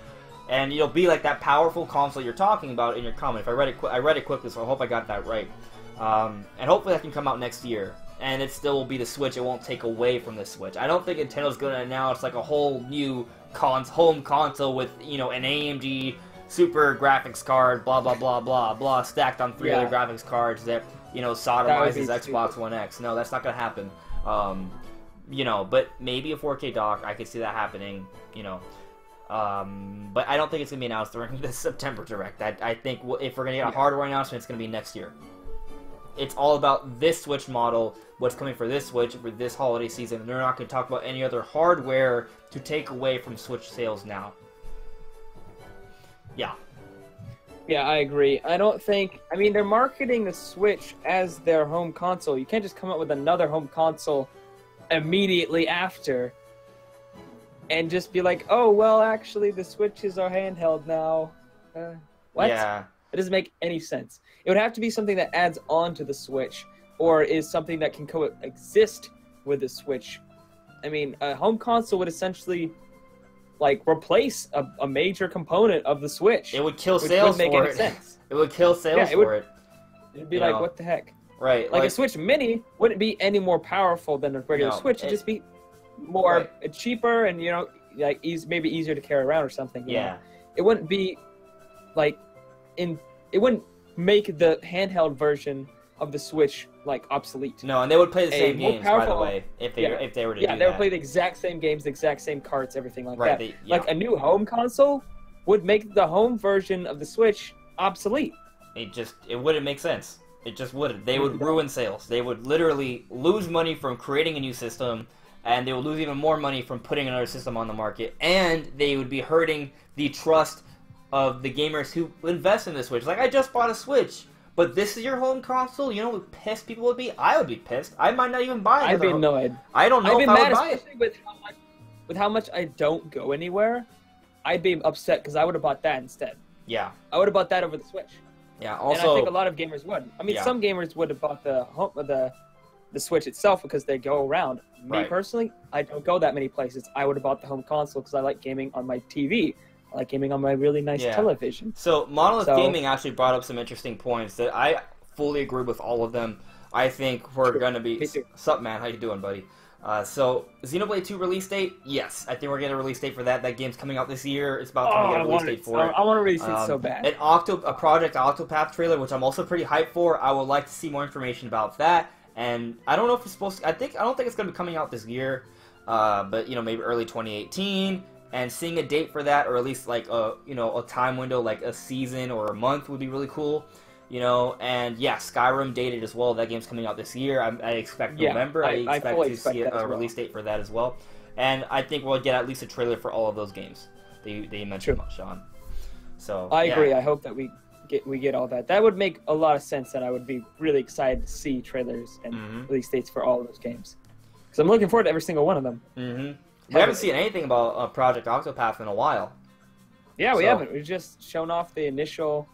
and you'll be like that powerful console you're talking about in your comment. If I read it quickly, so I hope I got that right. And hopefully that can come out next year, and it still will be the Switch. It won't take away from the Switch. I don't think Nintendo's going to announce like a whole new home console with, an AMD super graphics card, blah blah blah blah blah, stacked on 3 other graphics cards that sodomizes Xbox One X. No, that's not gonna happen. But maybe a 4K dock, I could see that happening. But I don't think it's gonna be announced during the September Direct. I think if we're gonna get a hardware announcement, it's gonna be next year. It's all about this Switch model, what's coming for this Switch for this holiday season. They're not going to talk about any other hardware to take away from Switch sales now. Yeah. Yeah, I agree. They're marketing the Switch as their home console. You can't just come up with another home console immediately after and just be like, oh, well, actually, the Switch is our handheld now. What? Yeah. It doesn't make any sense. It would have to be something that adds on to the Switch, or is something that can coexist with the Switch. I mean, a home console would essentially, replace a major component of the Switch. It would kill sales for it. Which wouldn't make any sense. It would kill sales for it. It'd be like, what the heck? Right. Like a Switch Mini wouldn't be any more powerful than a regular Switch. It'd just be more cheaper and, maybe easier to carry around or something. You know? It wouldn't be, it wouldn't make the handheld version of the Switch like obsolete. No, and they would play the same games, by the powerful- way, if they were to do that. Yeah, they would play the exact same games, the exact same carts, everything like Right, that. Like a new home console would make the home version of the Switch obsolete. It wouldn't make sense. It just wouldn't. They would ruin sales. They would literally lose money from creating a new system, and they would lose even more money from putting another system on the market, and they would be hurting the trust of the gamers who invest in the Switch. Like, I just bought a Switch, but this is your home console? You know what pissed people would be? I would be pissed. I might not even buy it. I'd be annoyed. I don't know I'd be if I mad, would buy it. especially with how much I don't go anywhere. I'd be upset because I would have bought that instead. Yeah. I would have bought that over the Switch. Yeah, also... And I think a lot of gamers would. I mean, Yeah. some gamers would have bought the Switch itself because they go around. Me Right. personally, I don't go that many places. I would have bought the home console because I like gaming on my TV. I like gaming on my really nice Yeah. television. So, Monolith Gaming actually brought up some interesting points that I fully agree with all of them. I think we're going to be... Me too. Sup, man? How you doing, buddy? So, Xenoblade 2 release date? Yes. I think we're getting a release date for that. That game's coming out this year. It's about time to get a release date for it. I want to release it so bad. A Project Octopath trailer, which I'm also pretty hyped for. I would like to see more information about that. And I don't know if it's supposed to... I don't think it's going to be coming out this year. But, maybe early 2018. And seeing a date for that, or at least like a time window, like a season or a month, would be really cool. And yeah, Skyrim dated as well. That game's coming out this year. I expect November. I expect to see a release date for that as well. And I think we'll get at least a trailer for all of those games that you mentioned, Sean. So I agree. I hope that we get all that. That would make a lot of sense, and I would be really excited to see trailers and release dates for all of those games. Because I'm looking forward to every single one of them. Mm-hmm. We haven't seen anything about Project Octopath in a while. Yeah, we haven't. We've just shown off the initial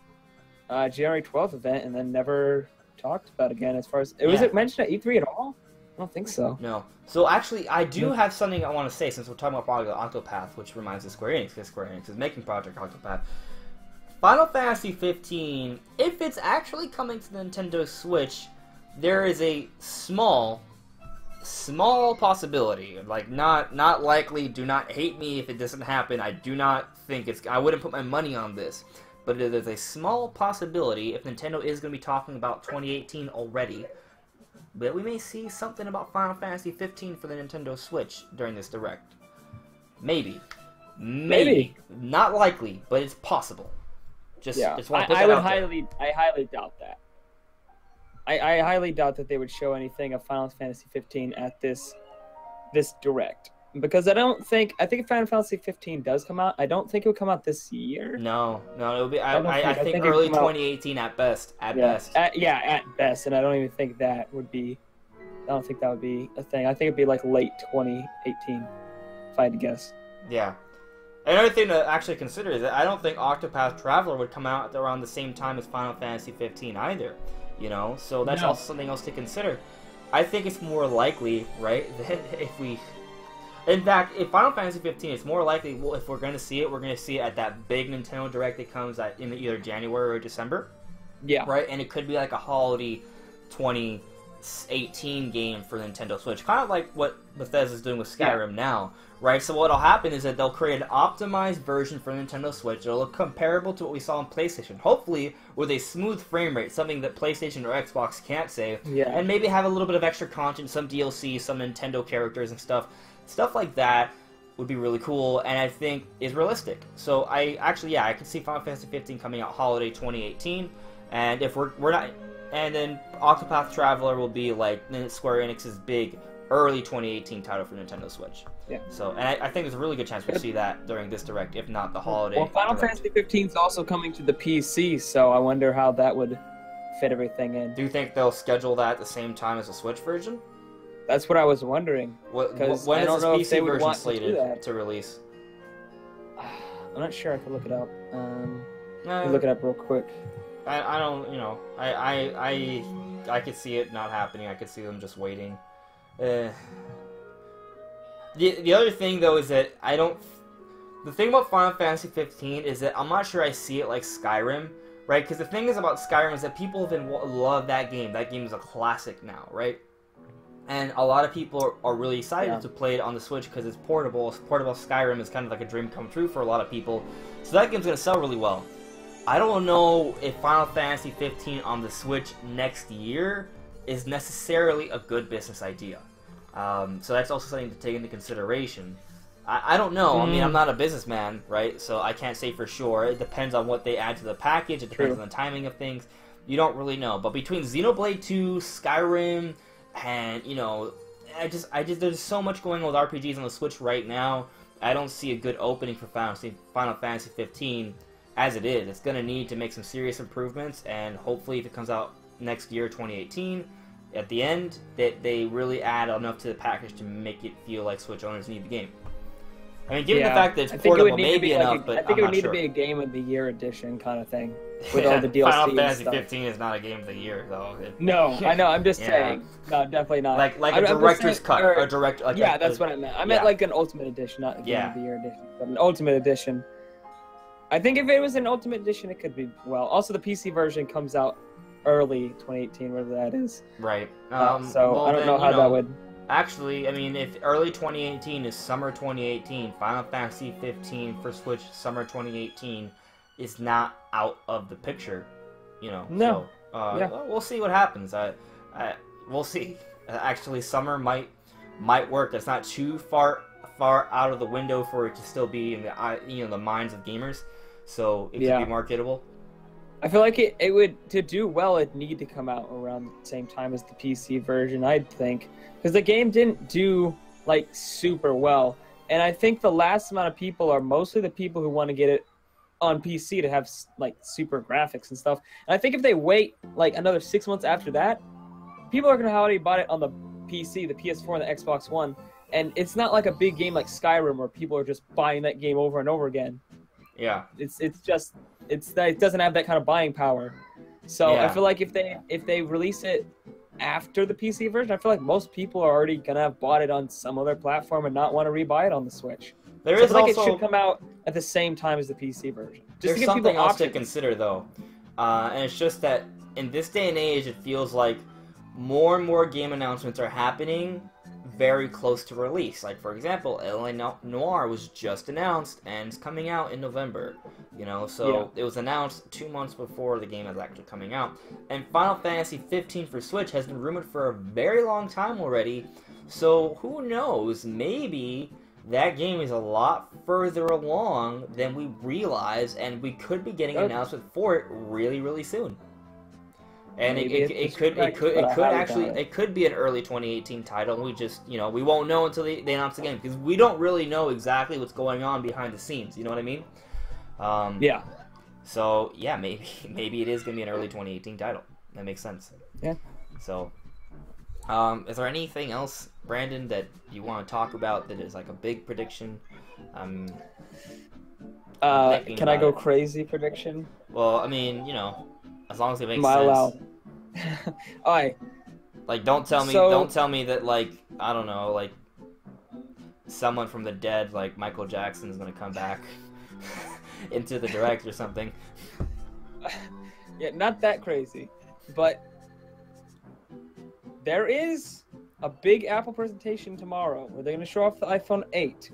January 12th event and then never talked about it again as far as... Was it mentioned at E3 at all? I don't think so. No. So actually, I do have something I want to say since we're talking about Project Octopath, which reminds us of Square Enix, because Square Enix is making Project Octopath. Final Fantasy 15, if it's actually coming to the Nintendo Switch, there is a small possibility, like not likely. Do not hate me if it doesn't happen. I do not think I wouldn't put my money on this, but it is a small possibility if Nintendo is going to be talking about 2018 already, that we may see something about Final Fantasy 15 for the Nintendo Switch during this Direct. Maybe. Not likely, but it's possible. Just want to put that out there. I highly doubt that. I highly doubt that they would show anything of Final Fantasy 15 at this Direct. Because I think if Final Fantasy 15 does come out, I don't think it will come out this year. No, it'll be. I think early 2018 at best. At best. At best, and I don't even think that would be. I don't think that would be a thing. I think it'd be like late 2018, if I had to guess. Yeah. Another thing to actually consider is that I don't think Octopath Traveler would come out around the same time as Final Fantasy 15 either. So that's also something else to consider. I think it's more likely, right, that in fact, if Final Fantasy 15, it's more likely, if we're going to see it at that big Nintendo Direct that comes in either January or December. Yeah. Right, and it could be like a holiday 2018 game for Nintendo Switch, kind of like what Bethesda's doing with Skyrim now. Right, so what'll happen is that they'll create an optimized version for Nintendo Switch. It'll look comparable to what we saw on PlayStation, hopefully with a smooth frame rate, something that PlayStation or Xbox can't say. Yeah. And maybe have a little bit of extra content, some DLC, some Nintendo characters and stuff. Stuff like that would be really cool, and I think is realistic. So I could see Final Fantasy 15 coming out holiday 2018, and if we're not, and then Octopath Traveler will be like Square Enix's big early 2018 title for Nintendo Switch. Yeah. So, and I think there's a really good chance we'll see that during this Direct, if not the holiday. Well, Final Direct. Fantasy 15 is also coming to the PC, so I wonder how that would fit everything in. Do you think they'll schedule that at the same time as the Switch version? That's what I was wondering. When is this PC version slated to release? I'm not sure. I can look it up. Let me look it up real quick. I don't, I could see it not happening. I could see them just waiting. The other thing, though, is that the thing about Final Fantasy 15 is that I'm not sure I see it like Skyrim, right? Because the thing is about Skyrim is that people love that game. That game is a classic now, right? And a lot of people are really excited to play it on the Switch because it's portable. Portable Skyrim is kind of like a dream come true for a lot of people. So that game's going to sell really well. I don't know if Final Fantasy 15 on the Switch next year is necessarily a good business idea. So that's also something to take into consideration. I don't know. I mean, I'm not a businessman, right? So I can't say for sure. It depends on what they add to the package. It depends on the timing of things. You don't really know. But between Xenoblade 2, Skyrim, and, you know, there's so much going on with RPGs on the Switch right now. I don't see a good opening for Final Fantasy 15 as it is. It's going to need to make some serious improvements, and hopefully if it comes out next year, 2018, at the end, that they really add enough to the package to make it feel like Switch owners need the game. I mean, given the fact that it's portable, maybe enough, but I think it would need to be a Game of the Year edition kind of thing with all the DLC. Final Fantasy 15 is not a Game of the Year, though. No, I know. I'm just saying. No, definitely not. Like a director's cut, or direct. Like that's what I meant. I meant like an Ultimate Edition, not a Game of the Year edition, but an Ultimate Edition. I think if it was an Ultimate Edition, it could be well. Also, the PC version comes out early 2018, whatever that is. Right. So I don't know how that would. Actually, I mean, if early 2018 is summer 2018, Final Fantasy 15 for Switch summer 2018 is not out of the picture, you know. No. So, we'll see what happens. We'll see. Actually, summer might work. It's not too far out of the window for it to still be in the minds of gamers. So it could be marketable. I feel like it would, to do well, it'd need to come out around the same time as the PC version, I'd think. Because the game didn't do, like, super well. And I think the last amount of people are mostly the people who want to get it on PC to have, like, super graphics and stuff. And I think if they wait, like, another 6 months after that, people are going to have already bought it on the PC, the PS4, and the Xbox One. And it's not like a big game like Skyrim where people are just buying that game over and over again. Yeah. It doesn't have that kind of buying power. So I feel like if they release it after the PC version, I feel like most people are already gonna have bought it on some other platform and not want to rebuy it on the Switch. It should come out at the same time as the PC version. There's something else to consider though, and it's just that in this day and age, it feels like more and more game announcements are happening very close to release. Like, for example, LA Noire was just announced and it's coming out in November. You know, so it was announced 2 months before the game is actually coming out. And Final Fantasy 15 for Switch has been rumored for a very long time already. So who knows? Maybe that game is a lot further along than we realize, and we could be getting an announcement for it really, really soon. And it could be an early 2018 title. We just, we won't know until they announce the game, because we don't really know exactly what's going on behind the scenes. You know what I mean? Yeah. So yeah, maybe it is gonna be an early 2018 title. That makes sense. Yeah. So, is there anything else, Brandon, that you want to talk about that is like a big prediction? Can I go crazy prediction? Well, I mean, as long as it makes sense. Out. Alright. Like, don't tell me that, like, I don't know, like, someone from the dead, like Michael Jackson, is gonna come back into the direct or something. Yeah, not that crazy, but there is a big Apple presentation tomorrow where they're gonna show off the iPhone 8,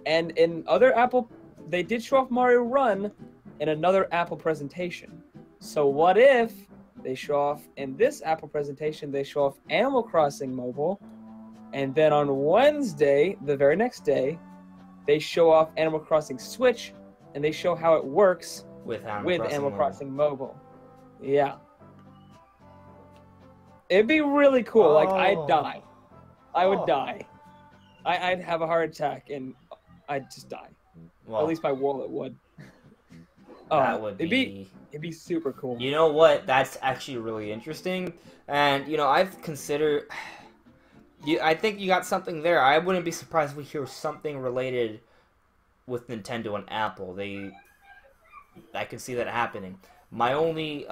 and in other Apple, they did show off Mario Run in another Apple presentation. So what if they show off in this Apple presentation, they show off Animal Crossing Mobile, and then on Wednesday, the very next day, they show off Animal Crossing Switch, and they show how it works with Animal Crossing Mobile. Yeah. It'd be really cool. Oh. Like, I'd die. I would die. I'd have a heart attack, and I'd just die. Well, at least my wallet would. That would be... It'd be super cool. You know what? That's actually really interesting. And, I've considered... I think you got something there. I wouldn't be surprised if we hear something related with Nintendo and Apple. I could see that happening. My only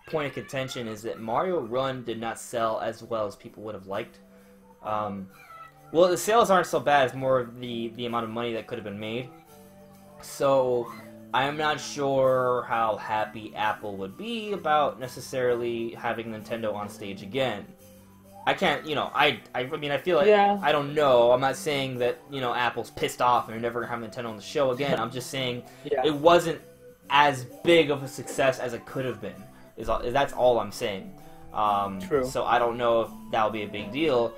point of contention is that Mario Run did not sell as well as people would have liked. Well, the sales aren't so bad. It's more of the amount of money that could have been made. So... I'm not sure how happy Apple would be about necessarily having Nintendo on stage again. I can't, I mean, I feel like, I don't know. I'm not saying that, Apple's pissed off and they're never going to have Nintendo on the show again. I'm just saying it wasn't as big of a success as it could have been. That's all I'm saying. True. So I don't know if that'll be a big deal.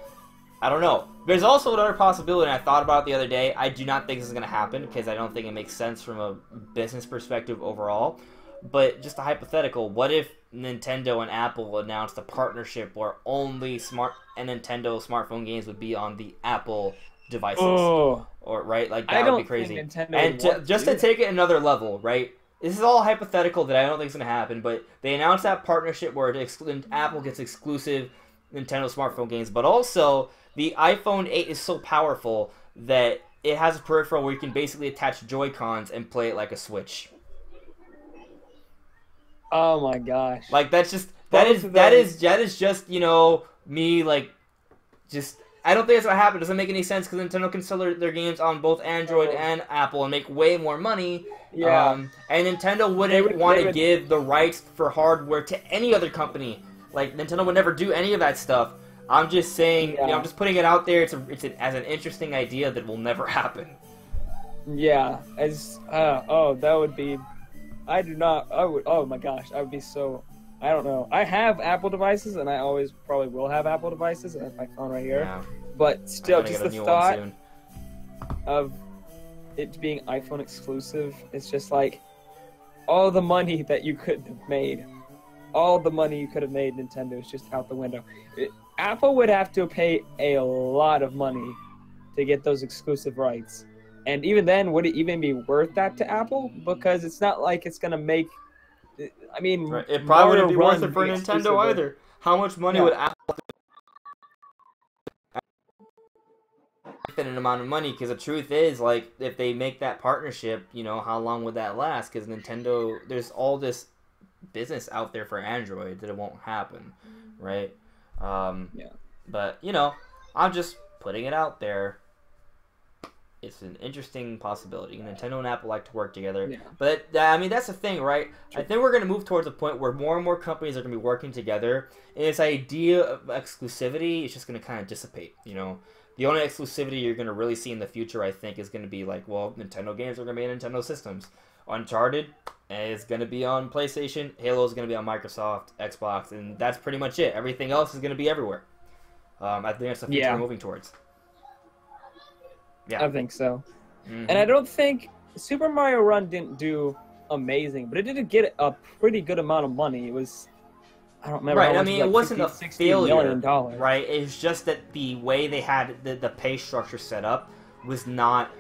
I don't know. There's also another possibility, and I thought about it the other day. I do not think this is going to happen because I don't think it makes sense from a business perspective overall. But just a hypothetical, what if Nintendo and Apple announced a partnership where only Nintendo smartphone games would be on the Apple devices? Oh. Or right, like that would be crazy. Think Nintendo And to take it another level, right? This is all hypothetical that I don't think is going to happen, but they announced that partnership where Apple gets exclusive Nintendo smartphone games, but also the iPhone 8 is so powerful that it has a peripheral where you can basically attach Joy-Cons and play it like a Switch. Oh my gosh! Like that is just me like just. I don't think it's gonna happen. It doesn't make any sense because Nintendo can sell their games on both Android and Apple and make way more money. Yeah. And Nintendo wouldn't want to give the rights for hardware to any other company. Like Nintendo would never do any of that stuff. I'm just saying. I'm just putting it out there. It's as an interesting idea that will never happen. Yeah. That would be. I do not. I would. Oh my gosh! I would be so. I don't know. I have Apple devices, and I always probably will have Apple devices. I have my phone right here. Yeah. But still, just the thought of it being iPhone exclusive, it's just like all the money that you could have made. All the money you could have made, Nintendo, is just out the window. Apple would have to pay a lot of money to get those exclusive rights. And even then, would it even be worth that to Apple? Because it's not like it's going to make... I mean... Right. It probably wouldn't be worth it for Nintendo either. How much money would Apple... Infinite amount of money, because the truth is, like, if they make that partnership, how long would that last? Because Nintendo... There's all this business out there for Android that it won't happen, right? Yeah. But, I'm just putting it out there. It's an interesting possibility. Nintendo and Apple like to work together. Yeah. But, that's the thing, right? True. I think we're going to move towards a point where more and more companies are going to be working together. And this idea of exclusivity is just going to kind of dissipate, The only exclusivity you're going to really see in the future, I think, is going to be like, well, Nintendo games are going to be in Nintendo systems. Uncharted is going to be on PlayStation. Halo is going to be on Microsoft, Xbox, and that's pretty much it. Everything else is going to be everywhere. I think that's the future we're moving towards. Yeah. I think so. Mm-hmm. And I don't think Super Mario Run didn't do amazing, but it did get a pretty good amount of money. It was, I don't remember. Right, I mean, it wasn't a failure, right? It's just that the way they had the pay structure set up was not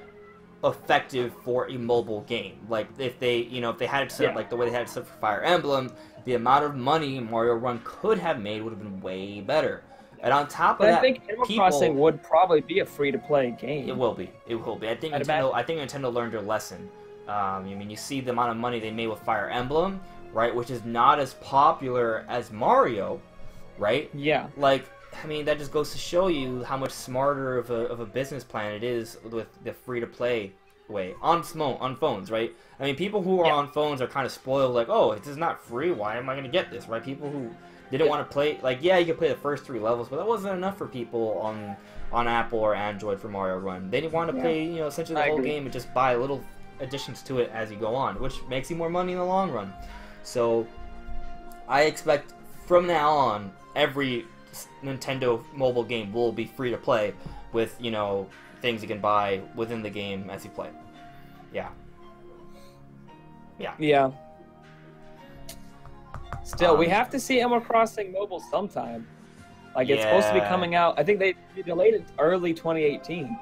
effective for a mobile game. Like, if they had it set up like the way they had it set up for Fire Emblem, the amount of money Mario Run could have made would have been way better. And on top of that, I think Animal Crossing would probably be a free-to-play game. It will be. It will be. I think Nintendo learned their lesson. You see the amount of money they made with Fire Emblem, right? Which is not as popular as Mario, right? Yeah. Like, that just goes to show you how much smarter of a business plan it is with the free-to-play way on phones, right? People who are on phones are kind of spoiled. Like, oh, this is not free. Why am I going to get this, right? People who didn't want to play, like, you could play the first 3 levels, but that wasn't enough for people on Apple or Android for Mario Run. They didn't want to play, essentially the whole game and just buy little additions to it as you go on, which makes you more money in the long run. So, I expect from now on, every Nintendo mobile game will be free to play with, things you can buy within the game as you play. Yeah. Yeah. Still, we have to see Animal Crossing mobile sometime. Like, it's supposed to be coming out. I think they delayed it early 2018.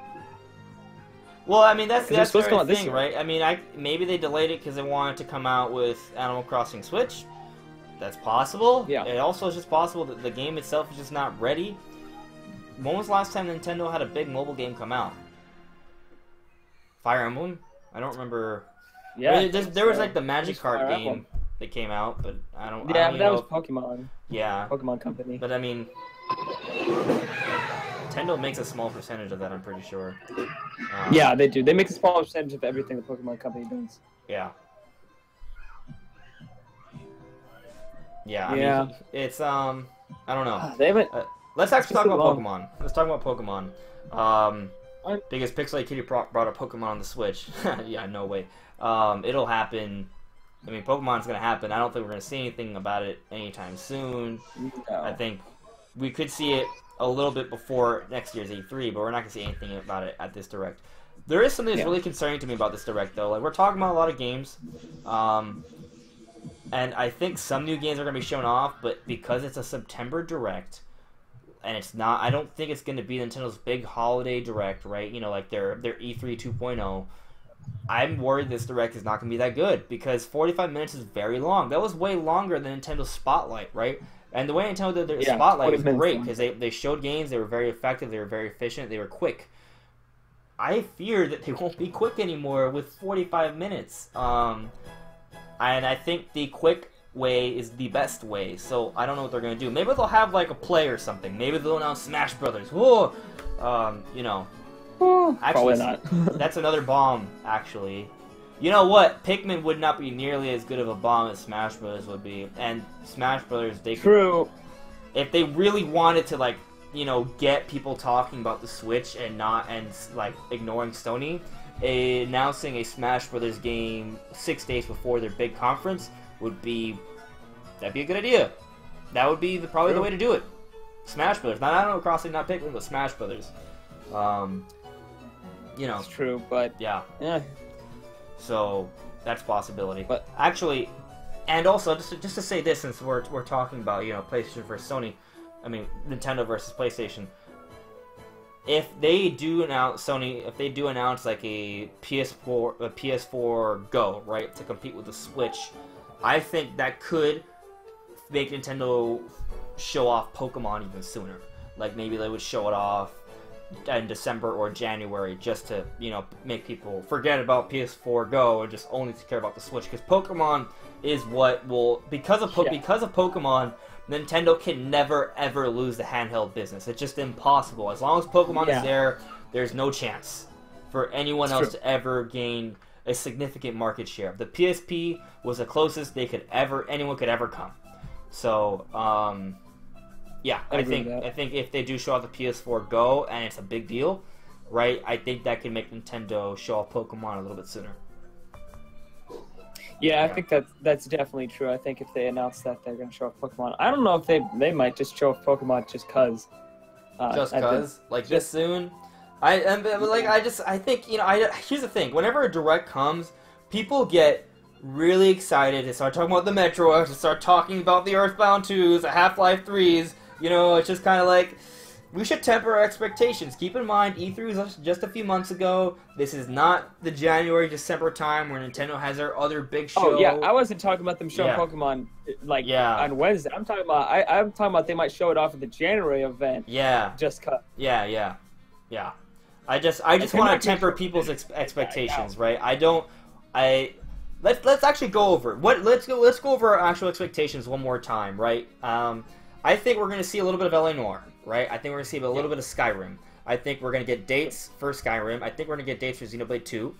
Well, that's the thing, right? Maybe they delayed it because they wanted to come out with Animal Crossing Switch. That's possible. Yeah. It also is just possible that the game itself is just not ready. When was the last time Nintendo had a big mobile game come out? Fire Emblem? I don't remember. Yeah. There was like the Magic Card game that came out, but I don't. Yeah, but that was Pokemon. Yeah. Pokemon Company. But Nintendo makes a small percentage of that, I'm pretty sure. Yeah, they do. They make a small percentage of everything the Pokemon Company does. Yeah. Yeah, it's I don't know. They haven't. Let's actually talk about Pokemon. Let's talk about Pokemon. Because Pixelated Kitty brought a Pokemon on the Switch. Yeah, no way. It'll happen I mean, Pokemon's going to happen. I don't think we're going to see anything about it anytime soon. No. I think we could see it a little bit before next year's E3, but we're not going to see anything about it at this Direct. There is something that's really concerning to me about this Direct, though. Like, we're talking about a lot of games, and I think some new games are going to be shown off, but because it's a September Direct, and it's not, I don't think it's going to be Nintendo's big holiday Direct, right? You know, like their E3 2.0. I'm worried this Direct is not going to be that good, because 45 minutes is very long. That was way longer than Nintendo's Spotlight, right? And the way Nintendo did their Spotlight was great, because they showed games, they were very effective, they were very efficient, they were quick. I fear that they won't be quick anymore with 45 minutes. And I think the quick way is the best way, so I don't know what they're going to do. Maybe they'll have, like, a play or something. Maybe they'll announce Smash Brothers. Whoa! You know. Actually, probably not. That's another bomb, actually. You know what? Pikmin would not be nearly as good of a bomb as Smash Brothers would be. And Smash Brothers, they could... True. If they really wanted to, like, you know, get people talking about the Switch and like, ignoring Sony, announcing a Smash Brothers game 6 days before their big conference would be... That'd be a good idea. That would be probably the way to do it. Smash Brothers. Not Animal Crossing, not Pikmin, but Smash Brothers. You know. It's true, but... Yeah. So, that's a possibility. But actually, and also, just to say this, since we're talking about, you know, PlayStation versus Sony, I mean, Nintendo versus PlayStation, if they do announce, like a PS4 Go, right, to compete with the Switch, I think that could make Nintendo show off Pokemon even sooner. Like, maybe they would show it off in December or January, just to, you know, make people forget about PS4 Go and just only care about the Switch, because Pokemon is what will, because of Pokemon, Nintendo can never ever lose the handheld business. It's just impossible. As long as Pokemon is there, there's no chance for anyone else to ever gain a significant market share. The PSP was the closest anyone could ever come. So, yeah, I think if they do show off the PS4 Go and it's a big deal, right? I think that can make Nintendo show off Pokemon a little bit sooner. Yeah, I think that's definitely true. I think if they announce that they're going to show off Pokemon, I don't know if they might just show off Pokemon just cause. This soon. I think, you know, here's the thing. Whenever a Direct comes, people get really excited to start talking about the Metroid, to start talking about the Earthbound 2s, the Half-Life 3s. You know, it's just kind of like, we should temper our expectations. Keep in mind, E3 was just a few months ago. This is not the January, December time where Nintendo has their other big show. Oh, yeah, I wasn't talking about them showing Pokemon, on Wednesday. I'm talking about they might show it off at the January event. Yeah. Just cut. Yeah. I just want to temper people's expectations, right? Let's actually go over it. Let's go over our actual expectations one more time, right? I think we're going to see a little bit of LA Noire, right? I think we're going to see a little bit of Skyrim. I think we're going to get dates for Skyrim. I think we're going to get dates for Xenoblade 2.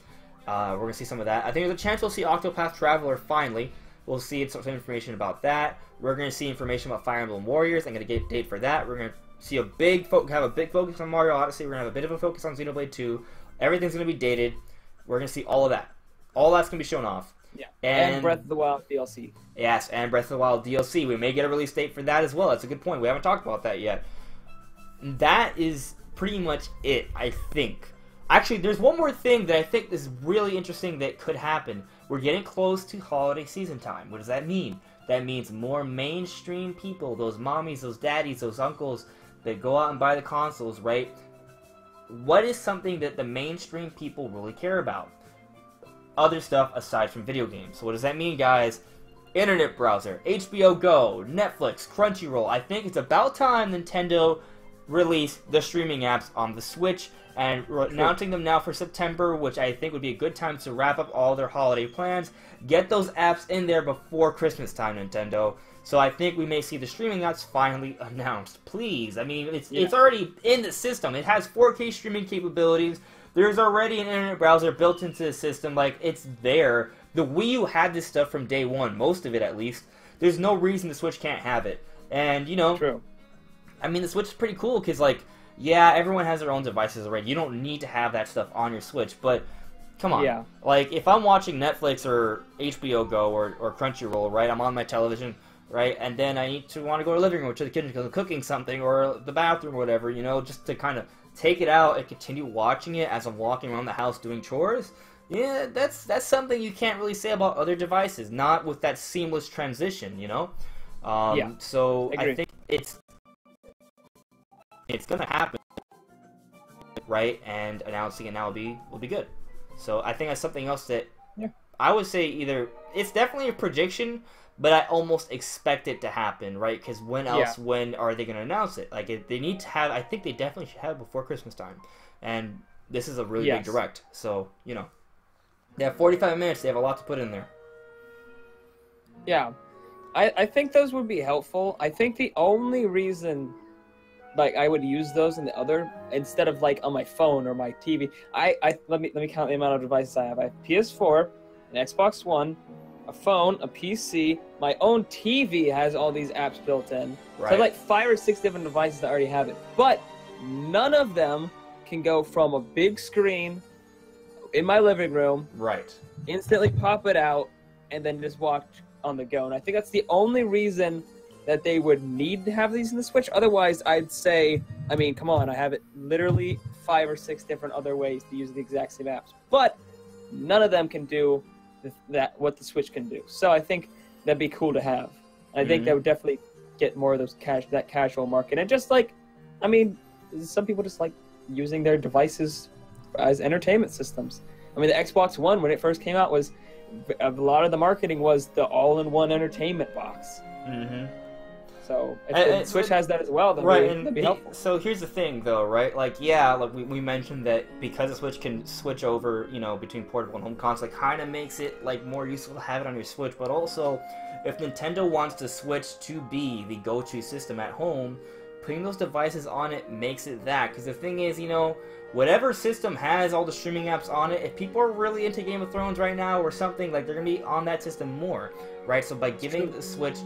We're going to see some of that. I think there's a chance we'll see Octopath Traveler finally. We'll see some information about that. We're going to see information about Fire Emblem Warriors. I'm going to get a date for that. We're going to see have a big focus on Mario Odyssey. We're going to have a bit of a focus on Xenoblade 2. Everything's going to be dated. We're going to see all of that. All that's going to be shown off. Yeah, and Breath of the Wild DLC. Yes, and Breath of the Wild DLC. We may get a release date for that as well. That's a good point. We haven't talked about that yet. That is pretty much it, I think. Actually, there's one more thing that I think is really interesting that could happen. We're getting close to holiday season time. What does that mean? That means more mainstream people, those mommies, those daddies, those uncles that go out and buy the consoles, right? What is something that the mainstream people really care about? Other stuff aside from video games. So what does that mean, guys? Internet browser, HBO Go, Netflix, Crunchyroll. I think it's about time Nintendo released the streaming apps on the Switch, and announcing them now for September, which I think would be a good time to wrap up all their holiday plans. Get those apps in there before Christmas time, Nintendo. So I think we may see the streaming apps finally announced. Please. I mean, it's already in the system. It has 4K streaming capabilities. There's already an internet browser built into the system. Like, it's there. The Wii U had this stuff from day one, most of it at least. There's no reason the Switch can't have it. And, you know, True. I mean, the Switch is pretty cool because, like, yeah, everyone has their own devices already. You don't need to have that stuff on your Switch. But Come on. Yeah. Like, if I'm watching Netflix or HBO Go or Crunchyroll, right, I'm on my television, right, and then I need to want to go to the living room or to the kitchen because I'm cooking something or the bathroom or whatever, you know, just to kind of take it out and continue watching it as I'm walking around the house doing chores. Yeah, that's something you can't really say about other devices, not with that seamless transition, you know? Yeah. So Agree. I think it's going to happen, right, and announcing it now will be good. So I think that's something else that I would say either it's definitely a prediction, but I almost expect it to happen, right? Because when else? When are they going to announce it? Like they need to have. I think they definitely should have it before Christmas time, and this is a really big direct. So you know, they have 45 minutes. They have a lot to put in there. Yeah, I think those would be helpful. I think the only reason, like, I would use those in the other instead of like on my phone or my TV. Let me count the amount of devices I have. I have PS4, an Xbox One, a phone, a PC. My own TV has all these apps built in. Right. So I have like 5 or 6 different devices that already have it. But none of them can go from a big screen in my living room, right, instantly pop it out, and then just watch on the go. And I think that's the only reason that they would need to have these in the Switch. Otherwise, I'd say, I mean, come on, I have it literally 5 or 6 different other ways to use the exact same apps. But none of them can do what the Switch can do. So I think that'd be cool to have. And I think that would definitely get more of those that casual market. And just like, I mean, some people just like using their devices as entertainment systems. I mean, the Xbox One, when it first came out, was a lot of the marketing was the all-in-one entertainment box. Mm-hmm. So if the Switch has that as well, then that'd be helpful. So here's the thing, though, right? Like, yeah, like we mentioned that because the Switch can switch over, you know, between portable and home console, it kind of makes it like more useful to have it on your Switch. But also, if Nintendo wants the Switch to be the go-to system at home, putting those devices on it makes it that. Because the thing is, you know, whatever system has all the streaming apps on it, if people are really into Game of Thrones right now or something, like, they're going to be on that system more, right? So by giving the Switch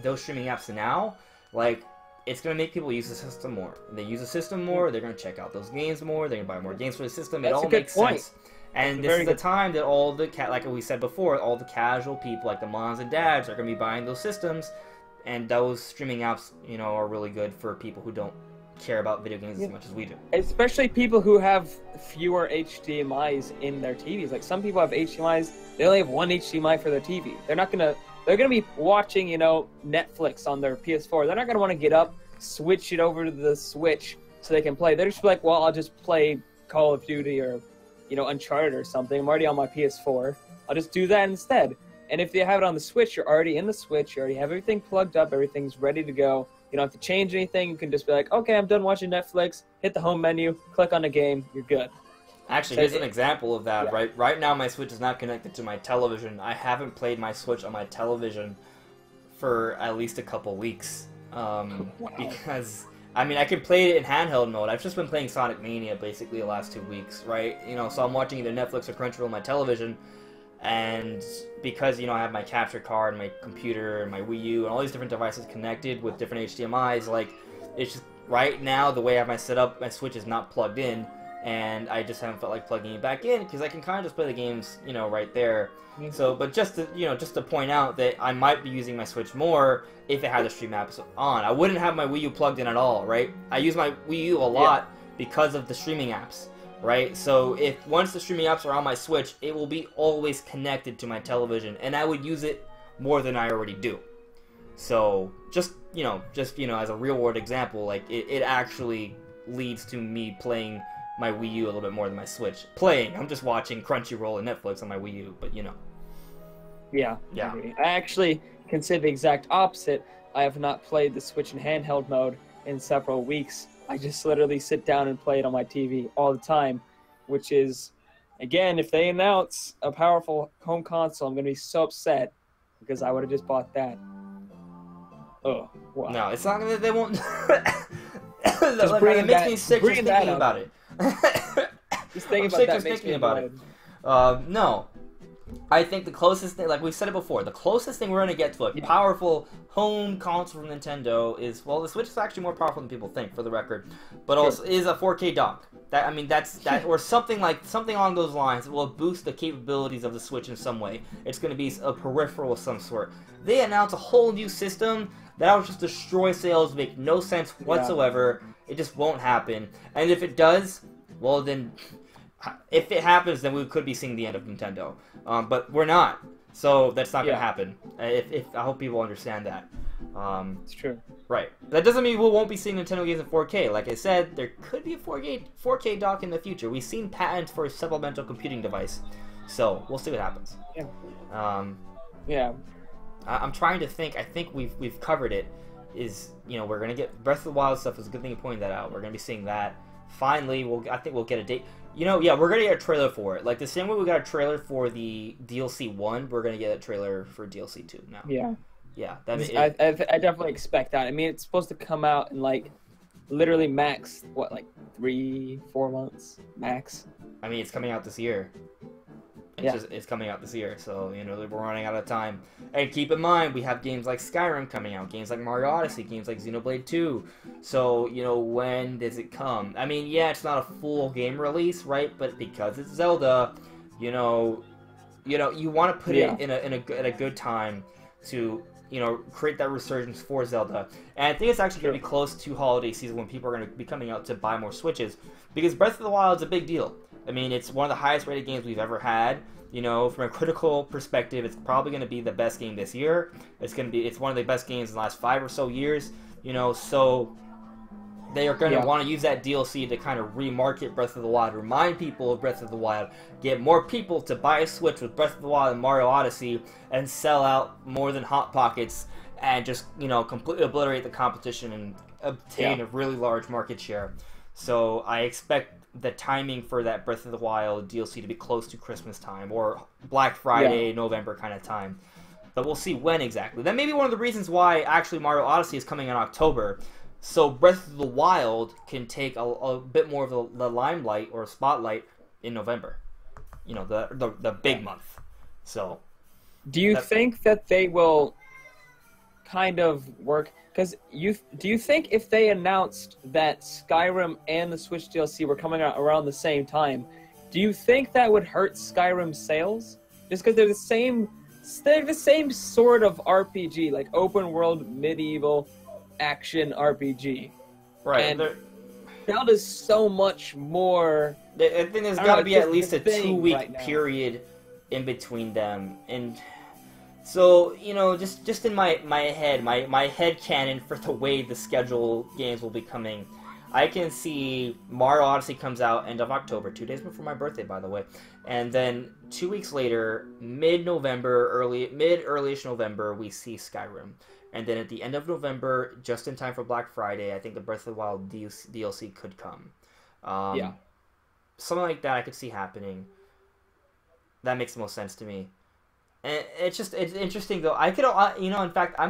those streaming apps now, like, it's going to make people use the system more. If they use the system more, they're going to check out those games more, they're going to buy more games for the system. It all makes sense. And this is the time that all the, like we said before, all the casual people, like the moms and dads, are going to be buying those systems, and those streaming apps, you know, are really good for people who don't care about video games as much as we do. Especially people who have fewer HDMIs in their TVs. Like, some people have HDMIs, they only have one HDMI for their TV. They're gonna be watching, you know, Netflix on their PS4. They're not gonna want to get up, switch it over to the Switch so they can play. They're just like, well, I'll just play Call of Duty or, you know, Uncharted or something. I'm already on my PS4. I'll just do that instead. And if you have it on the Switch, you're already in the Switch, you already have everything plugged up, everything's ready to go. You don't have to change anything. You can just be like, okay, I'm done watching Netflix, hit the home menu, click on the game, you're good. Actually, here's an example of that, right? Right now, my Switch is not connected to my television. I haven't played my Switch on my television for at least a couple weeks. Because, I mean, I could play it in handheld mode. I've just been playing Sonic Mania, basically, the last 2 weeks, right? You know, so I'm watching either Netflix or Crunchyroll on my television, and because, you know, I have my capture card, my computer, and my Wii U, and all these different devices connected with different HDMIs, like, it's just, right now, the way I have my setup, my Switch is not plugged in, and I just haven't felt like plugging it back in, because I can kind of just play the games, you know, right there. So, but just to point out that I might be using my Switch more if it had the stream apps on. I wouldn't have my Wii U plugged in at all, right? I use my Wii U a lot because of the streaming apps. Right, so once the streaming apps are on my Switch, it will be always connected to my television, and I would use it more than I already do. So just as a real world example, like it actually leads to me playing my Wii U a little bit more than my Switch. I'm just watching Crunchyroll and Netflix on my Wii U, but you know. Yeah. I actually can say the exact opposite. I have not played the Switch in handheld mode in several weeks. I just literally sit down and play it on my TV all the time, which is, again, if they announce a powerful home console, I'm going to be so upset because I would have just bought that. Oh, wow. No, it's not going to, they won't. It makes me sick just thinking about it. Just thinking about that makes me about it. No. I think the closest thing, like we said it before, the closest thing we're going to get to a powerful home console from Nintendo is, well, the Switch is actually more powerful than people think, for the record, but also is a 4K dock. That's or something along those lines. It will boost the capabilities of the Switch in some way. It's going to be a peripheral of some sort. They announce a whole new system that will just destroy sales, make no sense whatsoever. It just won't happen. And if it does, well then, if it happens, then we could be seeing the end of Nintendo. But we're not, so that's not going to happen. If I hope people understand that. It's true. Right. That doesn't mean we won't be seeing Nintendo games in 4K. Like I said, there could be a 4K dock in the future. We've seen patents for a supplemental computing device, so we'll see what happens. Yeah. I'm trying to think. I think we've covered it. We're gonna get Breath of the Wild stuff. Is a good thing you pointed that out. We're gonna be seeing that. Finally, I think we'll get a date. We're gonna get a trailer for it. Like the same way we got a trailer for the DLC 1, we're gonna get a trailer for DLC 2 now. Yeah. Yeah. I definitely expect that. I mean, it's supposed to come out in literally max 3-4 months max. I mean, it's coming out this year. It's coming out this year, so we're running out of time. And keep in mind, we have games like Skyrim coming out, games like Mario Odyssey, games like Xenoblade 2. So when does it come? I mean, yeah, it's not a full game release, right? But because it's Zelda, you want to put it in a good time to create that resurgence for Zelda. And I think it's actually going to be close to holiday season when people are going to be coming out to buy more Switches, because Breath of the Wild is a big deal. I mean, it's one of the highest rated games we've ever had. From a critical perspective, it's probably going to be the best game this year. It's one of the best games in the last 5 or so years. So they are going to want to use that DLC to kind of remarket Breath of the Wild, remind people of Breath of the Wild, get more people to buy a Switch with Breath of the Wild and Mario Odyssey, and sell out more than Hot Pockets, and just completely obliterate the competition and obtain a really large market share. So I expect the timing for that Breath of the Wild DLC to be close to Christmas time or Black Friday, November kind of time. But we'll see when exactly. That may be one of the reasons why actually Mario Odyssey is coming in October, so Breath of the Wild can take a bit more of the limelight or spotlight in November. The big month. So, do you think that they will kind of work? Because do you think if they announced that Skyrim and the Switch DLC were coming out around the same time, do you think that would hurt Skyrim's sales? Just because they're the same sort of RPG, like open world medieval action RPG. Right. And Zelda's so much more. I think there's got to be at least a 2-week period in between them, and. So, just in my head, my head canon for the way the schedule games will be coming, I can see Mario Odyssey comes out end of October, 2 days before my birthday, by the way, and then 2 weeks later, mid-early-ish November, we see Skyrim. And then at the end of November, just in time for Black Friday, I think the Breath of the Wild DLC could come. Something like that I could see happening. That makes the most sense to me. And it's interesting though. I could, in fact, I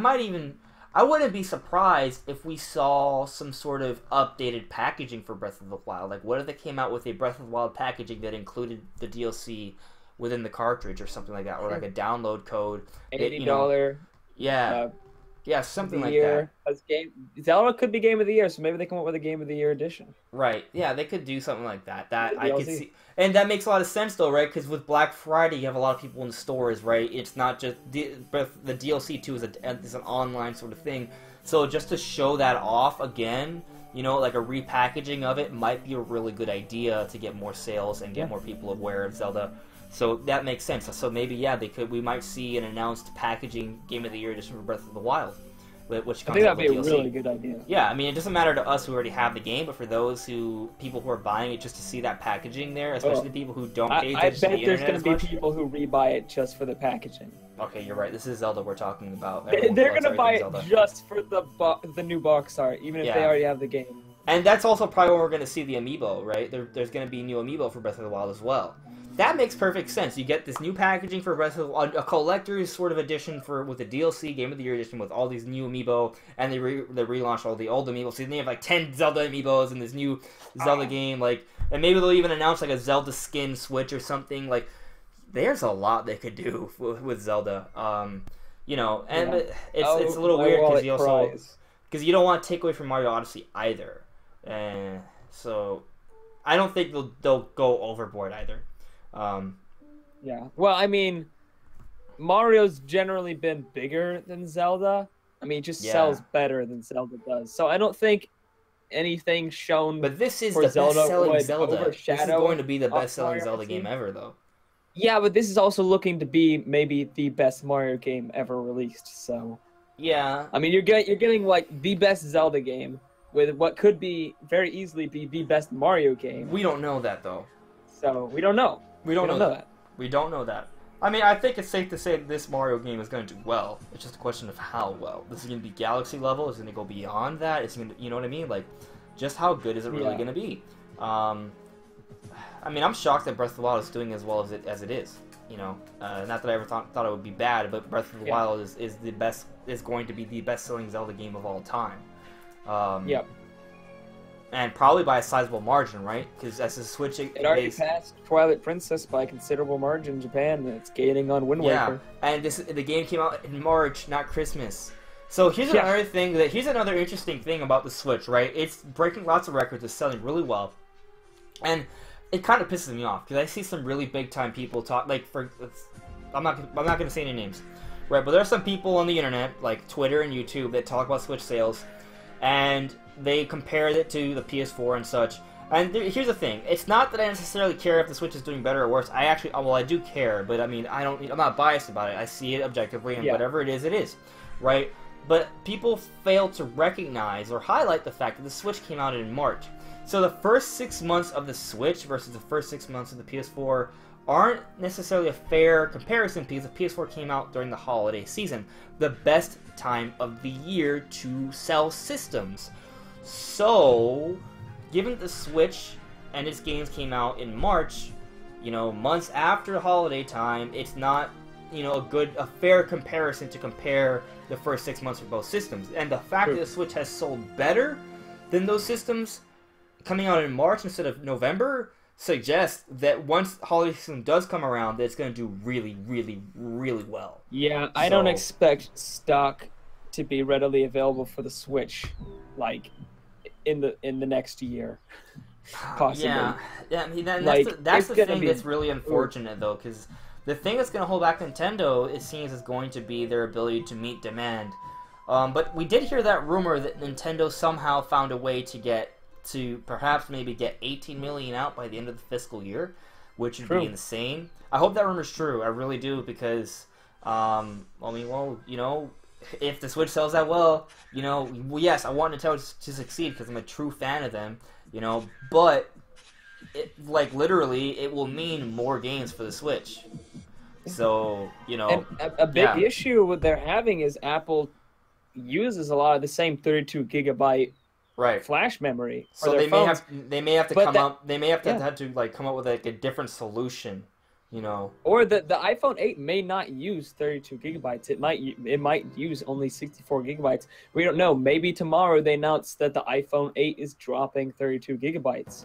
wouldn't be surprised if we saw some sort of updated packaging for Breath of the Wild. Like, what if they came out with a Breath of the Wild packaging that included the DLC within the cartridge or something like that, or like a download code. $80. Yeah, something like that. Zelda could be Game of the Year, so maybe they come up with a Game of the Year edition. Right. Yeah, they could do something like that. I could see, and that makes a lot of sense though, right? Because with Black Friday, you have a lot of people in the stores, right? It's not just the DLC 2 is an online sort of thing. So just to show that off again, like a repackaging of it might be a really good idea to get more sales and get more people aware of Zelda. So that makes sense. So maybe, we might see an announced packaging Game of the Year edition for Breath of the Wild, which comes I think that'd be a really good idea. Yeah, I mean, it doesn't matter to us who already have the game, but for those people who are buying it just to see that packaging there, especially the people who don't pay attention to the internet. I bet there's going to be people who rebuy it just for the packaging. Okay, you're right. This is Zelda we're talking about. They're going to buy it just for the new box art, even if they already have the game. And that's also probably when we're going to see the amiibo, right? There's going to be new amiibo for Breath of the Wild as well. That makes perfect sense. You get this new packaging for Breath of the Wild, a collector's sort of edition with the DLC Game of the Year edition with all these new amiibo, and they relaunched all the old amiibo. So then you have like 10 Zelda amiibos in this new Zelda game, and maybe they'll even announce like a Zelda skin Switch or something. Like, there's a lot they could do with Zelda. You know, and Yeah. it's a little my weird wallet because cries. you don't want to take away from Mario Odyssey either, and so I don't think they'll go overboard either. Yeah. Well, I mean, Mario's generally been bigger than Zelda. I mean, it just Yeah. sells better than Zelda does. So I don't think anything shown But this is for the Zelda best-selling would Zelda. This is overshadow going to be the best-selling Mario Zelda Odyssey. game ever, though. Yeah, but this is also looking to be maybe the best Mario game ever released. So Yeah. I mean, you're getting like the best Zelda game with what could be very easily be the best Mario game. We don't know that, though. So we don't know. We don't know that. We don't know that. I mean, I think it's safe to say that this Mario game is going to do well. It's just a question of how well. This is going to be Galaxy level. Is it going to go beyond that? It's going to, you know what I mean? Like, just how good is it really going to be? I mean, I'm shocked that Breath of the Wild is doing as well as it is. You know, not that I ever thought it would be bad, but Breath of the Wild is going to be the best-selling Zelda game of all time. Yep. And probably by a sizable margin, right? Because as a Switch, It already passed Twilight Princess by a considerable margin in Japan, and it's gaining on Wind Waker. And the game came out in March, not Christmas. So here's another interesting thing about the Switch, right? It's breaking lots of records, it's selling really well, and it kind of pisses me off because I see some really big time people talk I'm not gonna say any names, right? But there are some people on the internet, like Twitter and YouTube, that talk about Switch sales, and they compare it to the PS4 and such. And here's the thing: it's not that I necessarily care if the Switch is doing better or worse. I do care, but I mean, I'm not biased about it. I see it objectively, and whatever it is, right? But people fail to recognize or highlight the fact that the Switch came out in March. So the first 6 months of the Switch versus the first 6 months of the PS4 aren't necessarily a fair comparison because the PS4 came out during the holiday season, the best time of the year to sell systems. So, given the Switch and its games came out in March, you know, months after the holiday time, it's not, you know, a fair comparison to compare the first 6 months for both systems. And the fact that the Switch has sold better than those systems coming out in March instead of November suggests that once holiday season does come around, that it's going to do really, really, really well. Yeah, I don't expect stock to be readily available for the Switch, like in the next year, possibly. Yeah. I mean, Like, that's the thing be- that's really unfortunate, though, because the thing that's going to hold back Nintendo, it seems, is going to be their ability to meet demand. But we did hear that rumor that Nintendo somehow found a way to perhaps maybe get 18 million out by the end of the fiscal year, which would be insane. I hope that rumor's true. I really do, because, I mean, well, you know, if the Switch sells that well, you know, yes, I want Nintendo to succeed because I'm a true fan of them, you know, but, like, literally, it will mean more games for the Switch. So, you know. And a big issue what they're having is Apple uses a lot of the same 32 gigabyte flash memory. So they may have to come up with like a different solution, you know. Or the iPhone 8 may not use 32 gigabytes. It might use only 64 gigabytes. We don't know. Maybe tomorrow they announce that the iPhone 8 is dropping 32 gigabytes.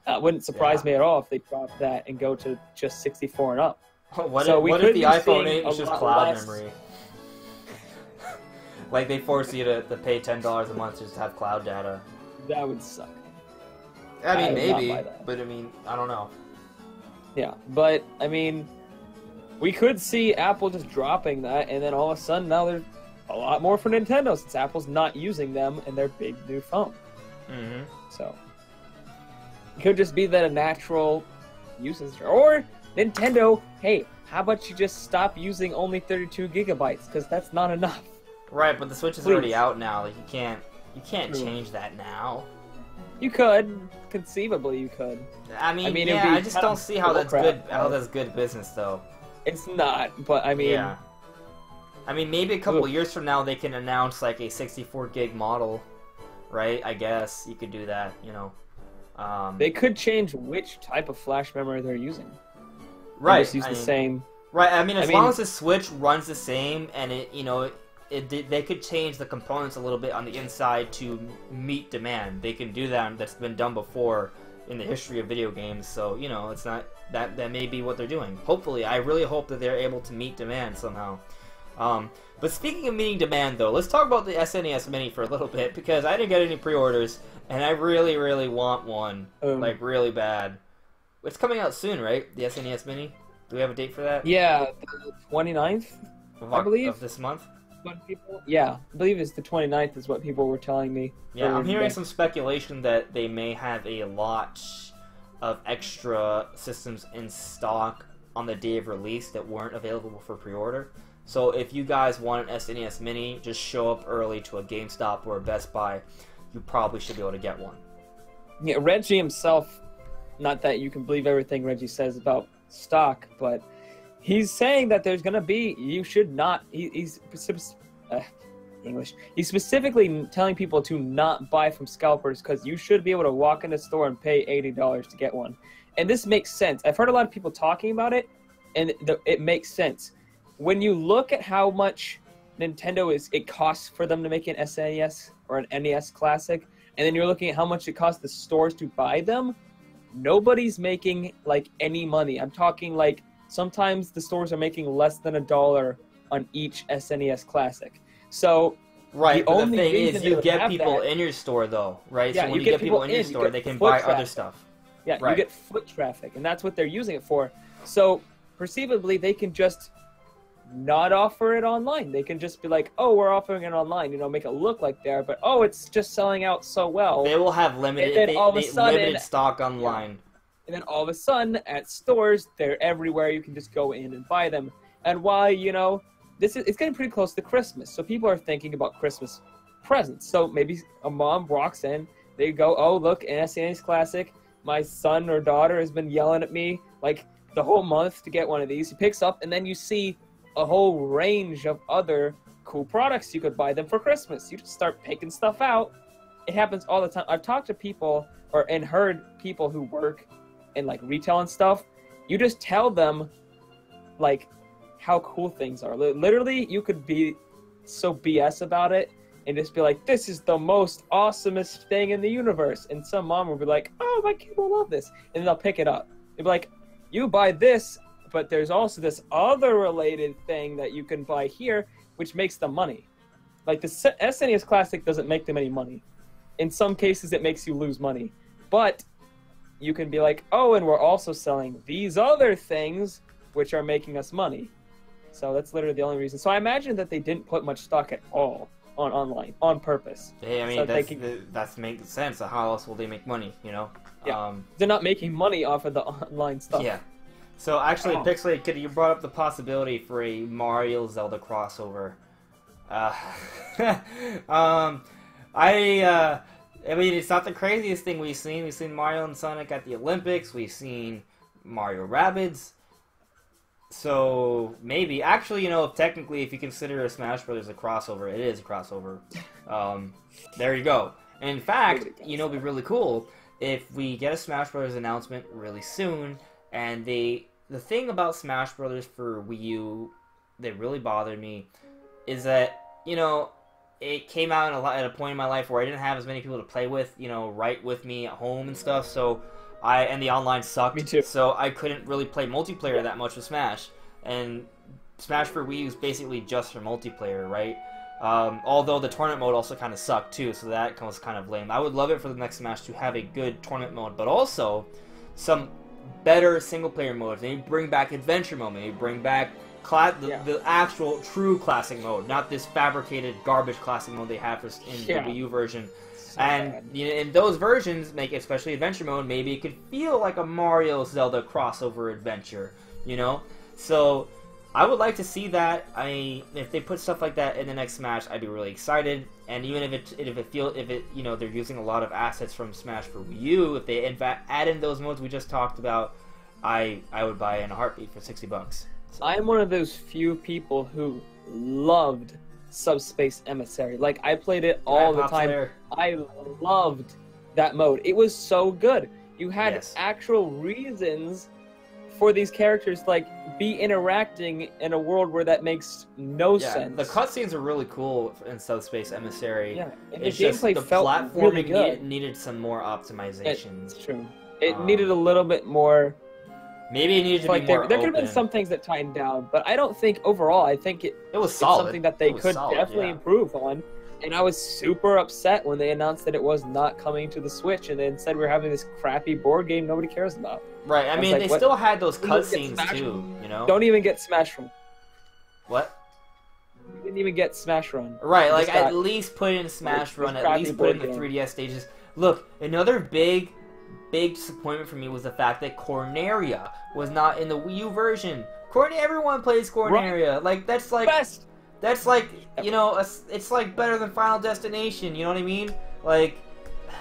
Wouldn't surprise me at all if they drop that and go to just 64 and up. What if the iPhone 8 is just cloud memory? Like they force you to pay $10 a month just to have cloud data. That would suck. I mean, maybe, but I mean, I don't know. Yeah, but I mean, we could see Apple just dropping that, and then all of a sudden now there's a lot more for Nintendo since Apple's not using them in their big new phone. Mm-hmm. So it could just be that a natural usage, or Nintendo. Hey, how about you just stop using only 32 gigabytes because that's not enough. Right, but the Switch is already out now. Like you can't change that now. You could, conceivably, you could. I mean yeah, I just don't see how that's good. How that's good business, though. It's not, but I mean, yeah. I mean, maybe a couple years from now they can announce like a 64 gig model, right? I guess you could do that, you know. They could change which type of flash memory they're using. Right. Just use the same. Right. I mean, as long as the Switch runs the same, and they could change the components a little bit on the inside to meet demand. They can do that. That's been done before in the history of video games. So you know, it's not that may be what they're doing. Hopefully, I really hope that they're able to meet demand somehow. But speaking of meeting demand, though, let's talk about the SNES Mini for a little bit, because I didn't get any pre-orders, and I really, really want one, like, really bad. It's coming out soon, right? The SNES Mini? Do we have a date for that? Yeah, the 29th, I believe. Of this month? Yeah, I believe it's the 29th is what people were telling me. Yeah, I'm hearing some speculation that they may have a lot of extra systems in stock on the day of release that weren't available for pre-order. So if you guys want an SNES Mini, just show up early to a GameStop or a Best Buy. You probably should be able to get one. Yeah, Reggie himself, not that you can believe everything Reggie says about stock, but he's saying that there's going to be, you should not, he's specifically telling people to not buy from scalpers, because you should be able to walk in the store and pay $80 to get one. And this makes sense. I've heard a lot of people talking about it, and it makes sense. When you look at how much it costs for them to make an SNES or an NES Classic, and then you're looking at how much it costs the stores to buy them, nobody's making like any money. I'm talking like sometimes the stores are making less than $1 on each SNES Classic. So right, but the thing is, you get people in your store though, right? Yeah, so when you get people in your store, they can buy other stuff. Yeah, right. You get foot traffic, and that's what they're using it for. So perceivably, they can just not offer it online. They can just be like, oh, we're offering it online, you know, make it look like they're, but oh, it's just selling out so well. They will have limited stock online. And then all of a sudden, at stores, they're everywhere. You can just go in and buy them. And why, you know, it's getting pretty close to Christmas, so people are thinking about Christmas presents. So maybe a mom walks in, they go, oh, look, an SNES Classic. My son or daughter has been yelling at me like the whole month to get one of these. He picks up, and then you see a whole range of other cool products. You could buy them for Christmas. You just start picking stuff out. It happens all the time. I've talked to people and heard people who work in like retail and stuff. You just tell them like how cool things are. Literally, you could be so BS about it and just be like, this is the most awesomest thing in the universe. And some mom will be like, oh, my kid will love this. And then they'll pick it up. They'll be like, you buy this, but there's also this other related thing that you can buy here, which makes them money. Like the SNES Classic doesn't make them any money. In some cases, it makes you lose money. But you can be like, oh, and we're also selling these other things, which are making us money. So that's literally the only reason. So I imagine that they didn't put much stock at all on online on purpose. Hey, I mean, so that's makes sense. How else will they make money, you know? Yeah. They're not making money off of the online stuff. Yeah. So actually, Pixelated Kitty, you brought up the possibility for a Mario Zelda crossover. I mean, it's not the craziest thing we've seen. We've seen Mario and Sonic at the Olympics. We've seen Mario Rabbids. So maybe, actually, you know, technically, if you consider a Smash Brothers a crossover, it is a crossover. There you go. And in fact, you know, it'd be really cool if we get a Smash Brothers announcement really soon. And the thing about Smash Brothers for Wii U that really bothered me is that, you know, it came out at a point in my life where I didn't have as many people to play with, you know, right with me at home and stuff. So and the online sucked. Me too. So I couldn't really play multiplayer that much with Smash. And Smash for Wii U is basically just for multiplayer, right? Although the tournament mode also kind of sucked too, so that was kind of lame. I would love it for the next Smash to have a good tournament mode, but also some better single-player modes. Maybe bring back adventure mode. Maybe bring back the actual true classic mode, not this fabricated garbage classic mode they have in the Wii U version. So you know, in those versions, especially adventure mode, maybe it could feel like a Mario Zelda crossover adventure. You know, so I would like to see that. If they put stuff like that in the next Smash, I'd be really excited. And even if you know, they're using a lot of assets from Smash for Wii U, if they in fact add in those modes we just talked about, I would buy it in a heartbeat for $60. So. I am one of those few people who loved Subspace Emissary. Like, I played it all the time. There. I loved that mode. It was so good. You had actual reasons for these characters like be interacting in a world where that makes no sense. The cutscenes are really cool in Subspace Emissary. Yeah, and the gameplay felt really good. Needed some more optimization. It's true. It needed a little bit more. Maybe it needed to be Like more there could have been open. some things that tightened down, but I don't think overall. I think It was it's solid. something that they It was could solid, definitely yeah. improve on. And I was super upset when they announced that it was not coming to the Switch, and then said we're having this crappy board game nobody cares about. Right. I was mean, like, they what? still had those Don't even get cutscenes Smash too. You know. Don't even get Smash Run. What? You didn't even get Smash Run. Right. You Like just got- at least put in Smash this Run. At crappy least put in the board game. 3DS stages. Look, another big disappointment for me was the fact that Corneria was not in the Wii U version. Everyone plays Corneria. Like that's like. Best. That's like, you know, it's like better than Final Destination, you know what I mean? Like,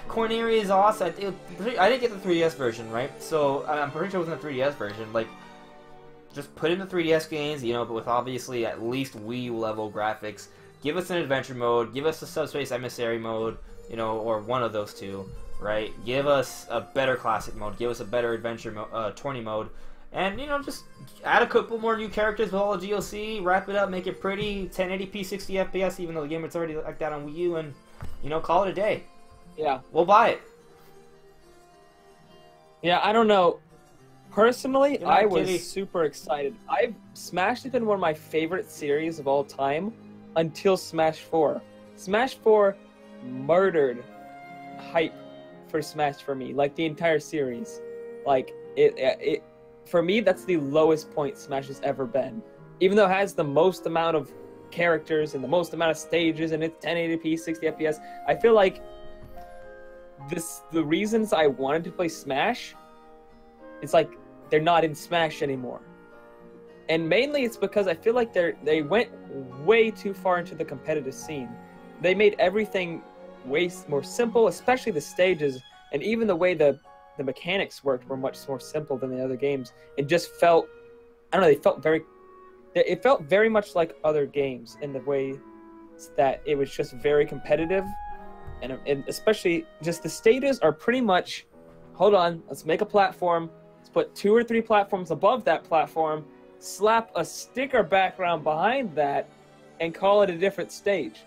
Corneria is awesome. I didn't get the 3DS version, right? So, I'm pretty sure it was in the 3DS version. Like, just put in the 3DS games, you know, but with obviously at least Wii U level graphics. Give us an adventure mode, give us a Subspace Emissary mode, you know, or one of those two, right? Give us a better classic mode, give us a better adventure tourney mode. And, you know, just add a couple more new characters with all the DLC, wrap it up, make it pretty, 1080p, 60 FPS, even though the game is already like that on Wii U, and, you know, call it a day. Yeah. We'll buy it. Yeah, I don't know. Personally, You're not I was kidding. super excited. Smash has been one of my favorite series of all time until Smash 4. Smash 4 murdered hype for Smash for me, like the entire series. Like, it for me, that's the lowest point Smash has ever been. Even though it has the most amount of characters and the most amount of stages and it's 1080p, 60 FPS, I feel like the reasons I wanted to play Smash, it's like they're not in Smash anymore. And mainly it's because I feel like they went way too far into the competitive scene. They made everything way more simple, especially the stages, and even the way the mechanics worked were much more simple than the other games. It just felt, I don't know, it felt very much like other games in the way that it was just very competitive, and especially just the stages are pretty much, hold on, let's make a platform, let's put 2 or 3 platforms above that platform, slap a sticker background behind that, and call it a different stage.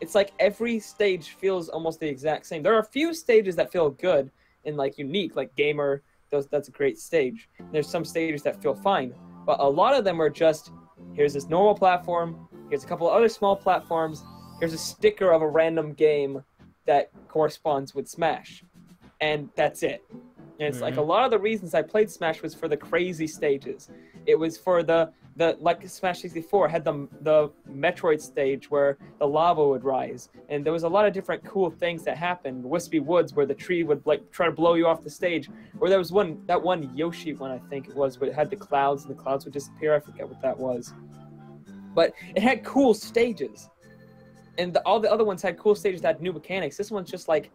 It's like every stage feels almost the exact same. There are a few stages that feel good and like unique, like Gamer, that's a great stage. There's some stages that feel fine, but a lot of them are just, here's this normal platform, here's a couple of other small platforms, here's a sticker of a random game that corresponds with Smash, and that's it. And it's like a lot of the reasons I played Smash was for the crazy stages. It was for the like Smash 64 had the Metroid stage where the lava would rise, and there was a lot of different cool things that happened. Wispy Woods where the tree would like try to blow you off the stage, or there was that one Yoshi one, I think it was, where it had the clouds and the clouds would disappear. I forget what that was, but it had cool stages, and all the other ones had cool stages that had new mechanics. This one's just like,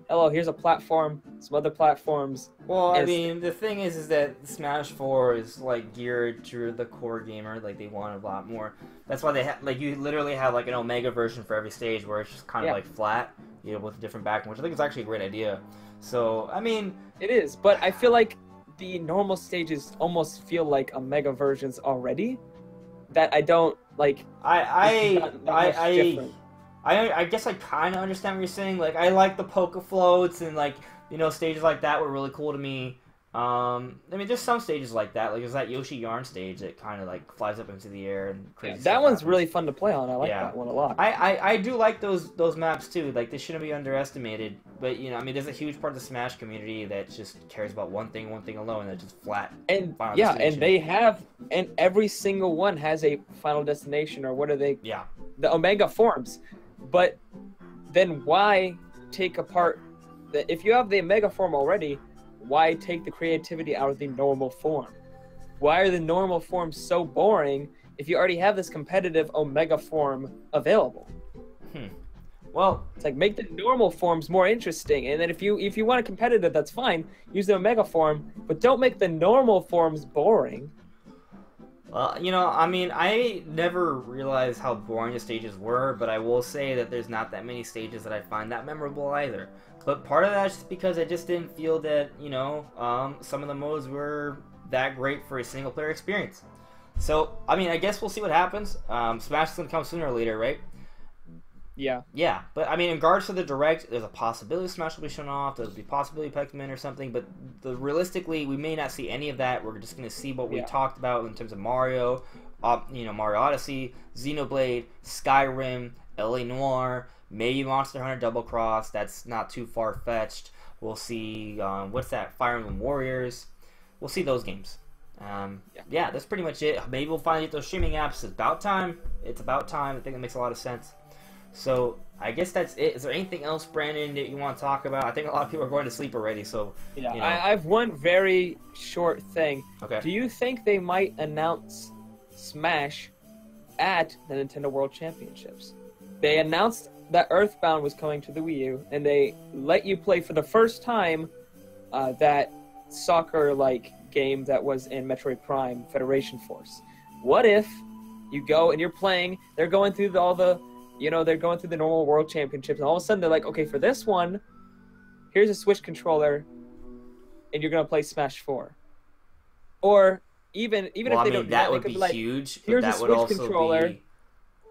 hello, here's a platform, some other platforms. Well, I mean, the thing is that Smash 4 is, like, geared to the core gamer. Like, they want a lot more. That's why they have, like, you literally have, like, an Omega version for every stage where it's just kind of, like, flat, you know, with a different background, which I think is actually a great idea. So, I mean... It is, but I feel like the normal stages almost feel like Omega versions already, that I don't, like... I guess I kind of understand what you're saying. Like, I like the Poke Floats and, like, you know, stages like that were really cool to me. I mean, there's some stages like that. Like, there's that Yoshi Yarn stage that kind of, like, flies up into the air and crazy that stuff one's happens. really fun to play on. I like that one a lot. I do like those maps, too. Like, they shouldn't be underestimated. But, you know, I mean, there's a huge part of the Smash community that just cares about one thing alone, that's just flat. And, Final yeah, Destination. and they have... And every single one has a Final Destination, or what are they... Yeah. The Omega forms. But then why take apart... If you have the Omega form already, why take the creativity out of the normal form? Why are the normal forms so boring if you already have this competitive Omega form available? Well, it's like, make the normal forms more interesting, and then if you want a competitive, that's fine. Use the Omega form, but don't make the normal forms boring. Well, you know, I mean, I never realized how boring the stages were, but I will say that there's not that many stages that I find that memorable either. But part of that's just because I just didn't feel that, you know, some of the modes were that great for a single-player experience. So, I mean, I guess we'll see what happens. Smash is going to come sooner or later, right? Yeah. Yeah, but I mean, in regards to the Direct, there's a possibility Smash will be shown off. There'll be possibility Pikmin or something, but realistically, we may not see any of that. We're just going to see what we talked about in terms of Mario, Mario Odyssey, Xenoblade, Skyrim, LA Noire, maybe Monster Hunter Double Cross. That's not too far fetched. We'll see what's that? Fire Emblem Warriors. We'll see those games. Yeah, that's pretty much it. Maybe we'll finally get those streaming apps. It's about time. It's about time. I think it makes a lot of sense. So I guess that's it. Is there anything else, Brandon, that you want to talk about? I think a lot of people are going to sleep already. So yeah, I have one very short thing. Okay. Do you think they might announce Smash at the Nintendo World Championships? They announced that Earthbound was coming to the Wii U, and they let you play for the first time that soccer-like game that was in Metroid Prime Federation Force. What if you go and you're playing? They're going through they're going through the normal World Championships, and all of a sudden they're like, okay, for this one, here's a Switch controller, and you're gonna play Smash 4. Or even if they don't, that would be be like, huge. Here's that a would Switch also controller. be.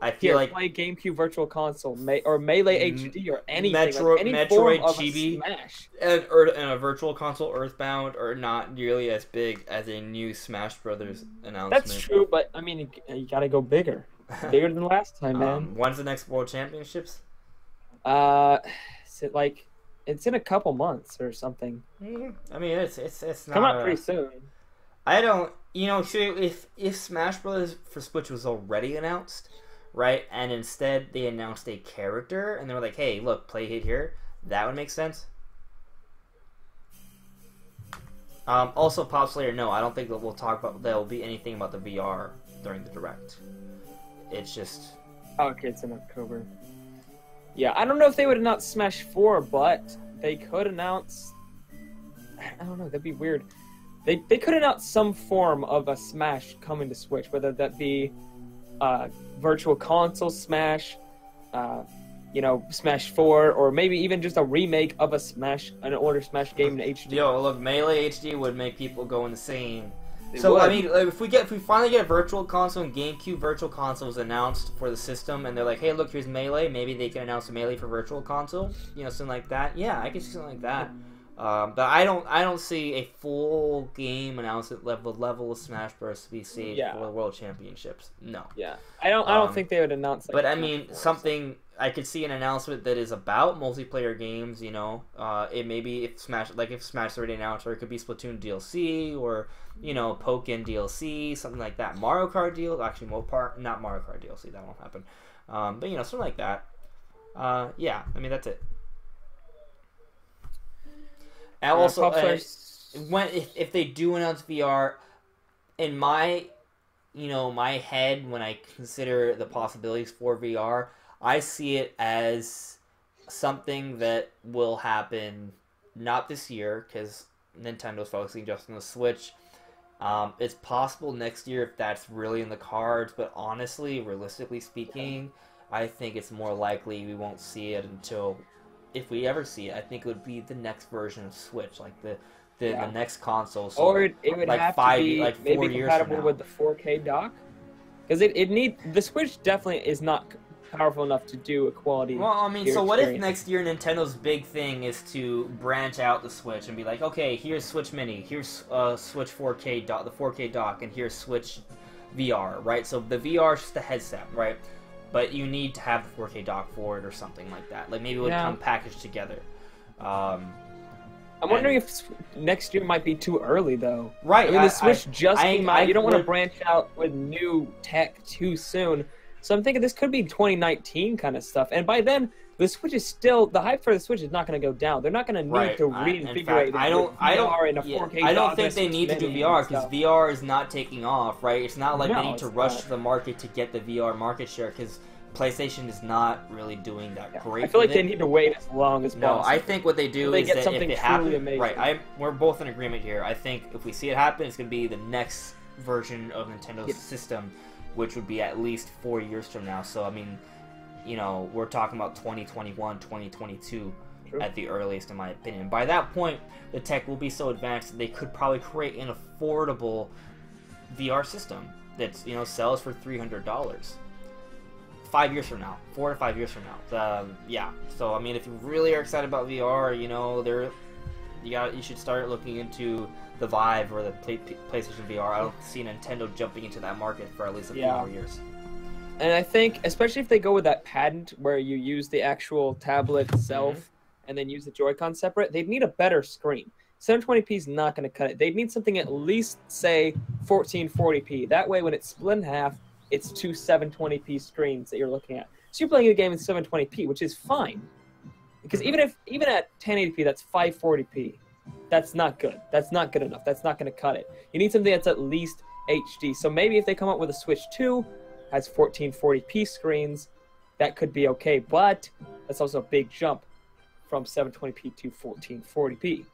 I feel like play GameCube Virtual Console, or Melee HD, or anything. Any Metroid form of Chibi, Smash. and a Virtual Console Earthbound are not nearly as big as a new Smash Brothers announcement. That's true, but I mean, you gotta go bigger. Bigger than last time, man. When's the next World Championships? Is it like it's in a couple months or something? I mean, it's not come out pretty soon. I don't, if Smash Bros. For Switch was already announced, right, and instead they announced a character and they were like, hey, look, play it here, that would make sense. Also, Pop Slayer, no, I don't think that there'll be anything about the VR during the Direct. It's just... Oh, okay, it's in October. Yeah, I don't know if they would announce Smash 4, but they could announce... I don't know, that'd be weird. They could announce some form of a Smash coming to Switch, whether that be Virtual Console Smash, Smash 4, or maybe even just a remake of an older Smash game in HD. Yo, look, Melee HD would make people go insane. So, I mean, if we finally get a Virtual Console and GameCube Virtual Console is announced for the system, and they're like, hey, look, here's Melee, maybe they can announce a Melee for Virtual Console, something like that. Yeah, I can see something like that. But I don't see a full game announcement level of Smash Bros. To be saved for the World Championships. No. Yeah, I don't think they would announce. But I mean, something I could see an announcement that is about multiplayer games. It may be if Smash is already announced, or it could be Splatoon DLC, or Pokken DLC, something like that. Mario Kart DLC, actually, not Mario Kart DLC, that won't happen. But something like that. Yeah, I mean that's it. And also, if they do announce VR, in my head, when I consider the possibilities for VR, I see it as something that will happen not this year, because Nintendo's focusing just on the Switch. It's possible next year if that's really in the cards, but honestly, realistically speaking, I think it's more likely we won't see it until... If we ever see it, I think it would be the next version of Switch, like the next console. So or it would have to be maybe compatible with the 4K dock, because the Switch definitely is not powerful enough to do a quality. Well, I mean, so what if next year Nintendo's big thing is to branch out the Switch and be like, okay, here's Switch Mini, here's Switch 4K dock, the 4K dock, and here's Switch VR, right? So the VR is just a headset, right? But you need to have the 4K dock for it or something like that. Like maybe it would come packaged together. I'm wondering if next year might be too early, though. Right. I mean, the Switch just came out. You don't want to branch out with new tech too soon. So I'm thinking this could be 2019 kind of stuff. And by then, the Switch is still... The hype for the Switch is not going to go down. They're not going to need to reinvigorate it. I don't think they need to do VR, because VR is not taking off, right? It's not like they need to rush to the market to get the VR market share, because Playstation is not really doing that great. I feel like they need to wait as long as possible. No, I think what they do is that if it happens... Right, we're both in agreement here. I think if we see it happen, it's going to be the next version of Nintendo's system, which would be at least 4 years from now. So, I mean... we're talking about 2021, 2022 at the earliest, in my opinion. By that point, the tech will be so advanced that they could probably create an affordable VR system that sells for $300. 5 years from now, 4 to 5 years from now. Yeah. So I mean, if you really are excited about VR, you know, you should start looking into the Vive or the PlayStation VR. I don't see Nintendo jumping into that market for at least a few more years. And I think, especially if they go with that patent where you use the actual tablet itself and then use the Joy-Con separate, they'd need a better screen. 720p is not going to cut it. They'd need something at least, say, 1440p. That way, when it's split in half, it's two 720p screens that you're looking at. So you're playing the game in 720p, which is fine. Because even at 1080p, that's 540p. That's not good. That's not good enough. That's not going to cut it. You need something that's at least HD. So maybe if they come up with a Switch 2, has 1440p screens, that could be okay. But that's also a big jump from 720p to 1440p.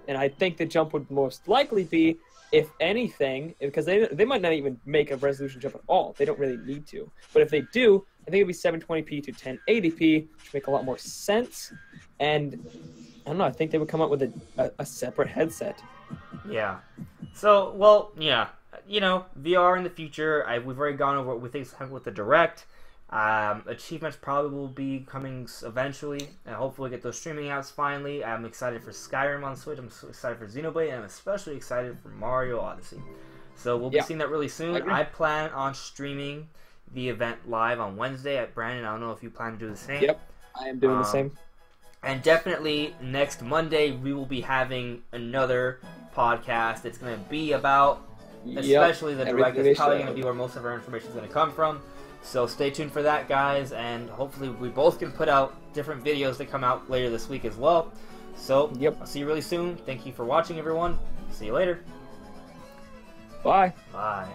And I think the jump would most likely be, if anything, because they might not even make a resolution jump at all. They don't really need to. But if they do, I think it would be 720p to 1080p, which would make a lot more sense. And I don't know, I think they would come up with a separate headset. Yeah. So, well, yeah. You know, VR in the future, we've already gone over what we think is happening with the Direct. Achievements probably will be coming eventually, and hopefully get those streaming apps finally. I'm excited for Skyrim on Switch, I'm so excited for Xenoblade, and I'm especially excited for Mario Odyssey. So we'll be seeing that really soon. I plan on streaming the event live on Wednesday at Brandon. I don't know if you plan to do the same. Yep, I am doing the same. And definitely next Monday we will be having another podcast. It's going to be about, especially the Direct. It's probably going to be where most of our information is going to come from. So stay tuned for that, guys, and hopefully we both can put out different videos that come out later this week as well. So I'll see you really soon. Thank you for watching, everyone. See you later. Bye. Bye.